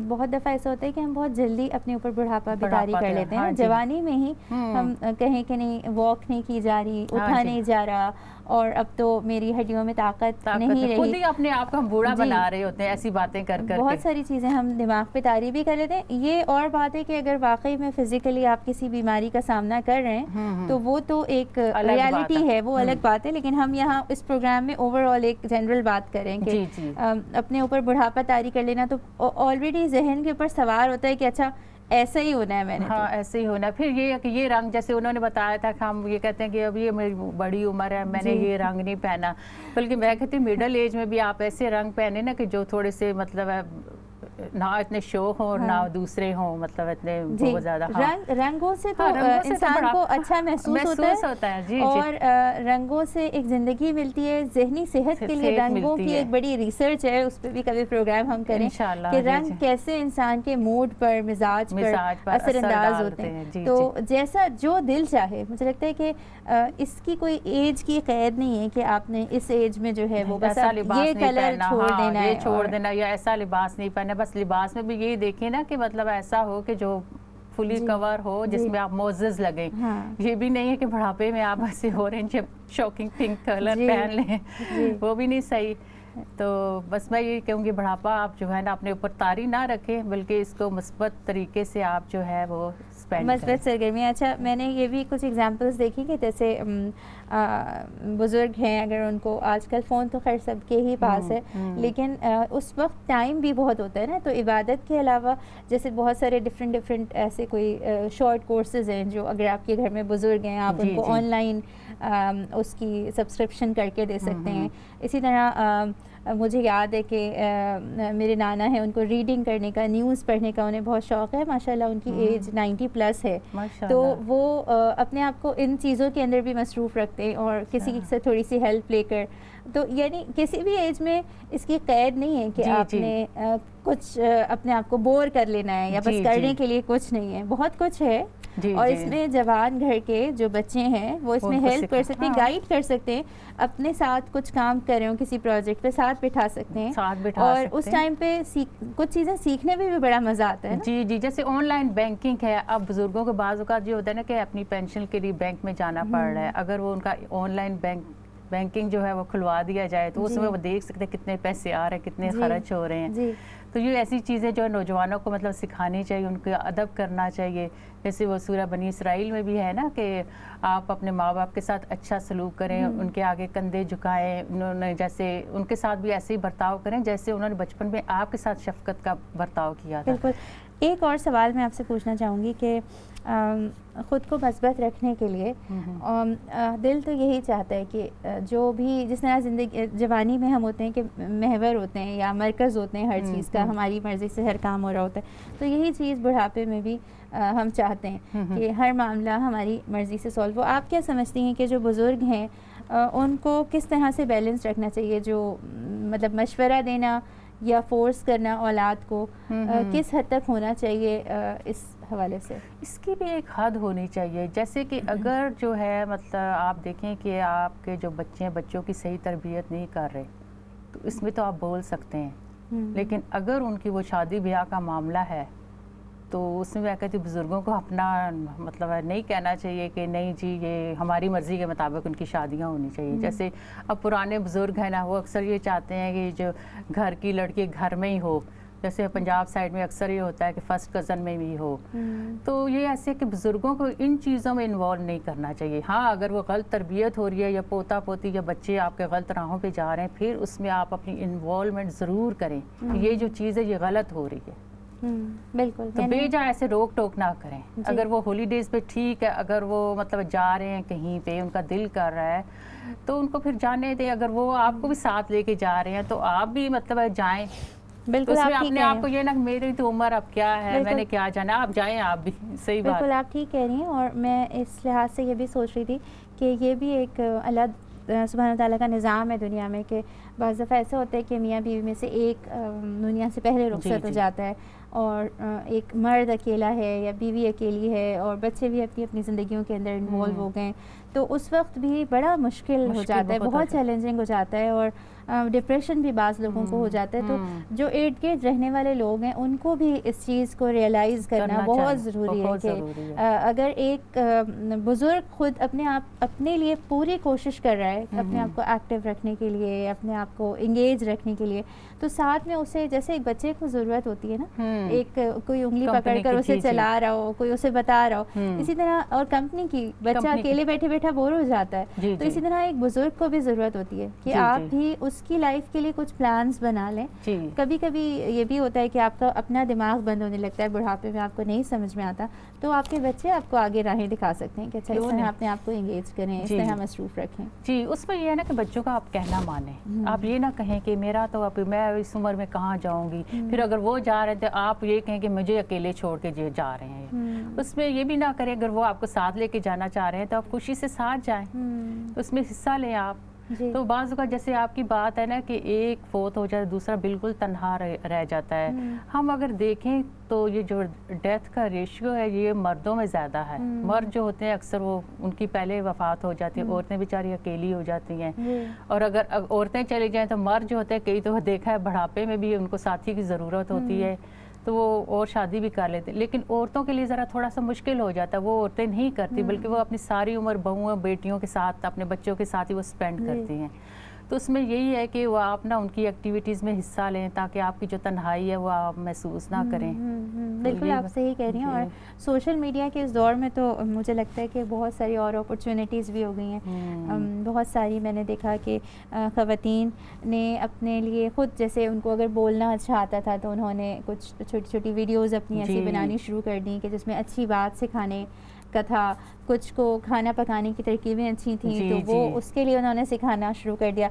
بہت دفعہ ایسا ہوتا ہے کہ ہم بہت جلدی اپنے اوپر بڑھاپا بیداری کر لیتے ہیں، جوانی میں ہی ہم کہیں کہ نہیں واک نہیں کی جا رہی، اٹھا نہیں جا رہا، اور اب تو میری ہڈیوں میں طاقت نہیں رہی، خود ہی اپنے آپ کو ہم بوڑھا بنا رہے ہوتے ہیں ایسی باتیں کر کر. بہت ساری چیزیں ہم دماغ پہ طاری بھی کر لیتے ہیں. یہ اور بات ہے کہ اگر واقعی میں فزیکلی آپ کسی بیماری کا سامنا کر رہے ہیں تو وہ تو ایک ریالٹی ہے، وہ الگ بات ہے. لیکن ہم یہاں اس پروگرام میں اوور آل ایک جنرل بات کریں کہ اپنے اوپر بڑھاپا طاری کر لینا تو آلریڈی ذہن کے اوپر سوار ہوتا ہے کہ اچھا ایسا ہی ہونا ہے، میں نے ایسے ہی ہونا ہے. پھر یہ کہ یہ رنگ جیسے انہوں نے بتایا تھا کہ ہم یہ کہتے ہیں کہ اب یہ میری بڑی عمر ہے میں نے یہ رنگ نہیں پہنا، بلکہ میں کہتی ہوں مڈل ایج میں بھی آپ ایسے رنگ پہنے نا کہ جو تھوڑے سے مطلب نہ اتنے شوق ہوں اور نہ دوسرے ہوں، مطلب اتنے بہت زیادہ. رنگوں سے تو انسان کو اچھا محسوس ہوتا ہے اور رنگوں سے ایک زندگی ملتی ہے. ذہنی صحت کے لیے رنگوں کی ایک بڑی ریسرچ ہے، اس پہ بھی کبھی پروگرام ہم کریں کہ رنگ کیسے انسان کے موڈ پر، مزاج پر اثر انداز ہوتے ہیں. تو جیسا جو دل چاہے، مجھے لگتا ہے کہ اس کی کوئی ایج کی قید نہیں ہے کہ آپ نے اس ایج میں جو ہے وہ بس یہ کلر چھوڑ دینا یا ایسا لباس نہیں پہننا. بس لباس میں بھی یہی دیکھیں نا کہ مطلب ایسا ہو کہ جو فلی کور ہو، جس میں آپ معزز لگیں. یہ بھی نہیں ہے کہ بڑھاپے میں آپ ایسے اورنج شوکنگ پنک کلر پہن لیں، وہ بھی نہیں صحیح. تو بس میں یہ کہوں گی بڑھاپا آپ جو ہے نا اپنے اوپر طاری نہ رکھیں، بلکہ اس کو مثبت طریقے سے آپ جو ہے وہ مثبت سرگرمیاں. اچھا میں نے یہ بھی کچھ ایگزامپلس دیکھی کہ جیسے بزرگ ہیں، اگر ان کو آج کل فون تو خیر سب کے ہی پاس ہے، لیکن اس وقت ٹائم بھی بہت ہوتا ہے نا، تو عبادت کے علاوہ جیسے بہت سارے ڈفرینٹ ایسے کوئی شارٹ کورسز ہیں جو اگر آپ کے گھر میں بزرگ ہیں آپ ان کو آن لائن اس کی سبسکرپشن کر کے دے سکتے ہیں. اسی طرح مجھے یاد ہے کہ میرے نانا ہیں، ان کو ریڈنگ کرنے کا، نیوز پڑھنے کا انہیں بہت شوق ہے، ماشاءاللہ ان کی ایج 90+ ہے، تو وہ اپنے آپ کو ان چیزوں کے اندر بھی مصروف رکھتے ہیں اور کسی سے تھوڑی سی ہیلپ لے کر. تو یعنی کسی بھی ایج میں اس کی قید نہیں ہے کہ آپ نے کچھ اپنے آپ کو بور کر لینا ہے یا بس کرنے کے لیے کچھ نہیں ہے، بہت کچھ ہے. اور اس میں جوان گھر کے جو بچے ہیں وہ اس میں ہیلپ کر سکتے ہیں، گائیڈ کر سکتے ہیں، اپنے ساتھ کچھ کام کر رہے ہوں کسی پروجیکٹ پہ ساتھ بٹھا سکتے ہیں، اور اس ٹائم پہ کچھ چیزیں سیکھنے میں بھی بڑا مزہ آتا ہے. جی جی، جیسے آن لائن بینکنگ ہے، اب بزرگوں کے بعض اوقات یہ ہوتا ہے نا کہ اپنی پینشن کے لیے بینک میں جانا پڑ رہا ہے، اگر وہ ان کا آن لائن بینکنگ جو ہے وہ کھلوا دیا جائے تو اس میں وہ دیکھ سکتے ہیں کتنے پیسے آ رہے ہیں، کتنے خرچ ہو رہے ہیں. تو یہ ایسی چیزیں جو نوجوانوں کو مطلب سکھانی چاہیے، ان کو ادب کرنا چاہیے. جیسے وہ سورہ بنی اسرائیل میں بھی ہے نا کہ آپ اپنے ماں باپ کے ساتھ اچھا سلوک کریں، ان کے آگے کندھے جھکائیں، انہوں نے جیسے ان کے ساتھ بھی ایسے ہی برتاؤ کریں جیسے انہوں نے بچپن میں آپ کے ساتھ شفقت کا برتاؤ کیا تھا. بالکل. ایک اور سوال میں آپ سے پوچھنا چاہوں گی کہ خود کو مثبت رکھنے کے لیے دل تو یہی چاہتا ہے کہ جو بھی جس طرح زندگی جوانی میں ہم ہوتے ہیں کہ محور ہوتے ہیں یا مرکز ہوتے ہیں ہر چیز کا، ہماری مرضی سے ہر کام ہو رہا ہوتا ہے، تو یہی چیز بڑھاپے میں بھی ہم چاہتے ہیں کہ ہر معاملہ ہماری مرضی سے سولو ہو. آپ کیا سمجھتی ہیں کہ جو بزرگ ہیں ان کو کس طرح سے بیلنس رکھنا چاہیے، جو مطلب مشورہ دینا یا فورس کرنا اولاد کو کس حد تک ہونا چاہیے اس حوالے سے؟ اس کی بھی ایک حد ہونی چاہیے. جیسے کہ اگر جو ہے مطلب آپ دیکھیں کہ آپ کے جو بچے ہیں بچوں کی صحیح تربیت نہیں کر رہے تو اس میں تو آپ بول سکتے ہیں، لیکن اگر ان کی وہ شادی بیاہ کا معاملہ ہے تو اس میں میں کہتی ہوں بزرگوں کو اپنا مطلب نہیں کہنا چاہیے کہ نہیں جی یہ ہماری مرضی کے مطابق ان کی شادیاں ہونی چاہیے. جیسے اب پرانے بزرگ ہیں نا، وہ اکثر یہ چاہتے ہیں کہ جو گھر کی لڑکی گھر میں ہی ہو، جیسے پنجاب سائڈ میں اکثر یہ ہوتا ہے کہ فرسٹ کزن میں بھی ہو. تو یہ ایسے کہ بزرگوں کو ان چیزوں میں انوالو نہیں کرنا چاہیے. ہاں اگر وہ غلط تربیت ہو رہی ہے یا پوتا پوتی یا بچے آپ کے غلط راہوں پہ جا رہے ہیں، پھر اس میں آپ اپنی انوالومنٹ ضرور کریں کہ یہ جو چیز ہے یہ غلط ہو رہی ہے. بالکل. تو بے جا ایسے روک ٹوک نہ کریں. اگر وہ ہولیڈیز پہ ٹھیک ہے، اگر وہ مطلب جا رہے ہیں کہیں پہ ان کا دل کر رہا ہے تو ان کو پھر جانے دیں. اگر وہ آپ کو بھی ساتھ لے کے جا رہے ہیں تو آپ بھی مطلب جائیں. بالکل. اپنے آپ کو یہ نہ میری تو عمر اب کیا ہے، میں نے کیا جانا، آپ جائیں آپ بھی. صحیح بات. بالکل آپ ٹھیک کہہ رہی ہیں. اور میں اس لحاظ سے یہ بھی سوچ رہی تھی کہ یہ بھی ایک اللہ سبحانہ تعالیٰ کا نظام ہے دنیا میں کہ بعض دفعہ ایسا ہوتا ہے کہ میاں بیوی میں سے ایک دنیا سے پہلے رخصت ہو جاتا ہے اور ایک مرد اکیلا ہے یا بیوی اکیلی ہے اور بچے بھی اپنی اپنی زندگیوں کے اندر انوالو ہو گئے، تو اس وقت بھی بڑا مشکل ہو جاتا ہے، بہت چیلنجنگ ہو جاتا ہے اور ڈپریشن بھی بعض لوگوں کو ہو جاتا ہے. تو جو ارد گرد رہنے والے لوگ ہیں ان کو بھی اس چیز کو ریئلائز کرنا بہت ضروری ہے کہ اگر ایک بزرگ خود اپنے لیے پوری کوشش کر رہا ہے اپنے آپ کو ایکٹیو رکھنے کے لیے، اپنے آپ کو انگیج رکھنے کے لیے، تو ساتھ میں اسے جیسے ایک بچے کو ضرورت ہوتی ہے نا، ایک کوئی انگلی پکڑ کر اسے چلا رہا ہو، کوئی اسے بتا رہا ہو، اسی طرح اور کمپنی کی، بچہ اکیلے بیٹھے بیٹھا بور ہو جاتا ہے، تو اسی طرح ایک بزرگ کو بھی ضرورت ہوتی ہے کہ آپ بھی اس کی لائف کے لیے کچھ پلانز بنا لیں. کبھی کبھی یہ بھی ہوتا ہے کہ آپ کا اپنا دماغ بند ہونے لگتا ہے بڑھاپے میں، آپ کو نہیں سمجھ میں آتا، تو آپ کے بچے آپ کو آگے راہیں دکھا سکتے ہیں کہ اچھا اس طرح اپنے آپ کو انگیج کریں، اس طرح مصروف رکھیں. جی اس میں یہ ہے نا کہ بچوں کا آپ کہنا مانیں. آپ یہ نہ کہیں کہ میرا تو اب میں اس عمر میں کہاں جاؤں گی، پھر اگر وہ جا رہے تھے آپ یہ کہیں کہ مجھے اکیلے چھوڑ کے جا رہے ہیں. اس میں یہ بھی نہ کریں اگر وہ آپ کو ساتھ لے کے جانا چاہ رہے ہیں تو آپ خوشی سے ساتھ جائیں، اس میں حصہ لیں آپ. تو بعض اوقات جیسے آپ کی بات ہے نا کہ ایک فوت ہو جائے دوسرا بالکل تنہا رہ جاتا ہے. ہم اگر دیکھیں تو یہ جو ڈیتھ کا ریشیو ہے یہ مردوں میں زیادہ ہے. مرد جو ہوتے ہیں اکثر وہ ان کی پہلے وفات ہو جاتی ہے، عورتیں بیچاری اکیلی ہو جاتی ہیں. اور اگر عورتیں چلی جائیں تو مرد جو ہوتے ہیں کئی تو دیکھا ہے بڑھاپے میں بھی ان کو ساتھی کی ضرورت ہوتی ہے تو وہ اور شادی بھی کر لیتے ہیں. لیکن عورتوں کے لیے ذرا تھوڑا سا مشکل ہو جاتا ہے، وہ عورتیں نہیں کرتی بلکہ وہ اپنی ساری عمر بہوؤں بیٹیوں کے ساتھ اپنے بچوں کے ساتھ ہی وہ اسپینڈ کرتی ہیں. تو اس میں یہی ہے کہ وہ آپ نا ان کی ایکٹیویٹیز میں حصہ لیں تاکہ آپ کی جو تنہائی ہے وہ آپ محسوس نہ کریں. بالکل آپ صحیح کہہ رہی ہیں. اور سوشل میڈیا کے اس دور میں تو مجھے لگتا ہے کہ بہت ساری اور اپرچونیٹیز بھی ہو گئی ہیں. بہت ساری میں نے دیکھا کہ خواتین نے اپنے لیے خود جیسے ان کو اگر بولنا اچھا آتا تھا تو انہوں نے کچھ چھوٹی چھوٹی ویڈیوز اپنی ایسی بنانی شروع کر دی کہ جس میں اچھی بات سکھانے کا تھا, کچھ کو کھانا پکانے کی ترکیبیں اچھی تھیں تو وہ اس کے لیے انہوں نے سکھانا شروع کر دیا.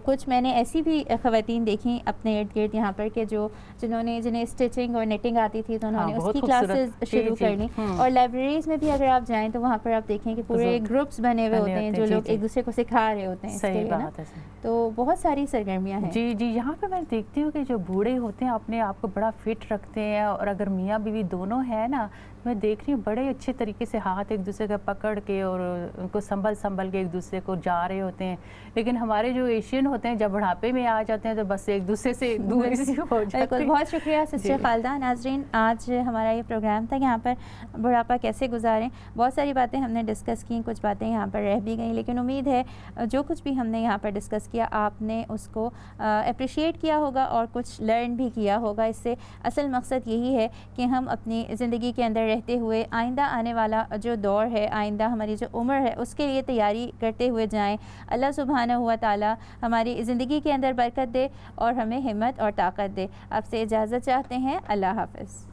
کچھ میں نے ایسی بھی خواتین دیکھیں اپنے ارد گرد یہاں پر کہ جنہیں اسٹچنگ اور نیٹنگ آتی تھی تو انہوں نے اس کی کلاسز شروع کر لی. اور لائبریریز میں بھی اگر آپ جائیں تو وہاں پر آپ دیکھیں کہ پورے گروپس بنے ہوئے ہوتے ہیں جو لوگ ایک دوسرے کو سکھا رہے ہوتے ہیں. صحیح بات ہے. تو بہت ساری سرگرمیاں ہیں. جی یہاں پہ میں دیکھتی ہوں کہ جو بوڑھے ہوتے ہیں اپنے آپ کو بڑا فٹ رکھتے ہیں, اور اگر میاں بیوی دونوں ہیں نا, میں دیکھ رہی ہوں بڑے اچھے طریقے سے ہاتھ ایک دوسرے کا پکڑ کے اور ان کو سنبھل کے ایک دوسرے کو جا رہے ہوتے ہیں. لیکن ہمارے جو ایشین ہوتے ہیں جب بڑھاپے میں آ جاتے ہیں تو بس ایک دوسرے سے دوری سی ہو جاتے ہیں. بہت شکریہ سسٹر خالدہ. ناظرین, آج ہمارا یہ پروگرام تھا یہاں پر بڑھاپا کیسے گزاریں. بہت ساری باتیں ہم نے ڈسکس کی, کچھ باتیں یہاں پر رہ بھی گئیں, لیکن امید ہے جو کچھ بھی ہم نے یہاں پر ڈسکس کیا آپ نے اس کو اپریشیٹ کیا ہوگا اور کچھ لرن بھی کیا ہوگا. اس سے اصل مقصد یہی ہے کہ ہم اپنی زندگی کے اندر رہتے ہوئے آئندہ آنے والا جو دور ہے, آئندہ ہماری جو عمر ہے, اس کے لیے تیاری کرتے ہوئے جائیں. اللہ سبحانہ ہوا تعالی ہماری زندگی کے اندر برکت دے اور ہمیں ہمت اور طاقت دے. آپ سے اجازت چاہتے ہیں. اللہ حافظ.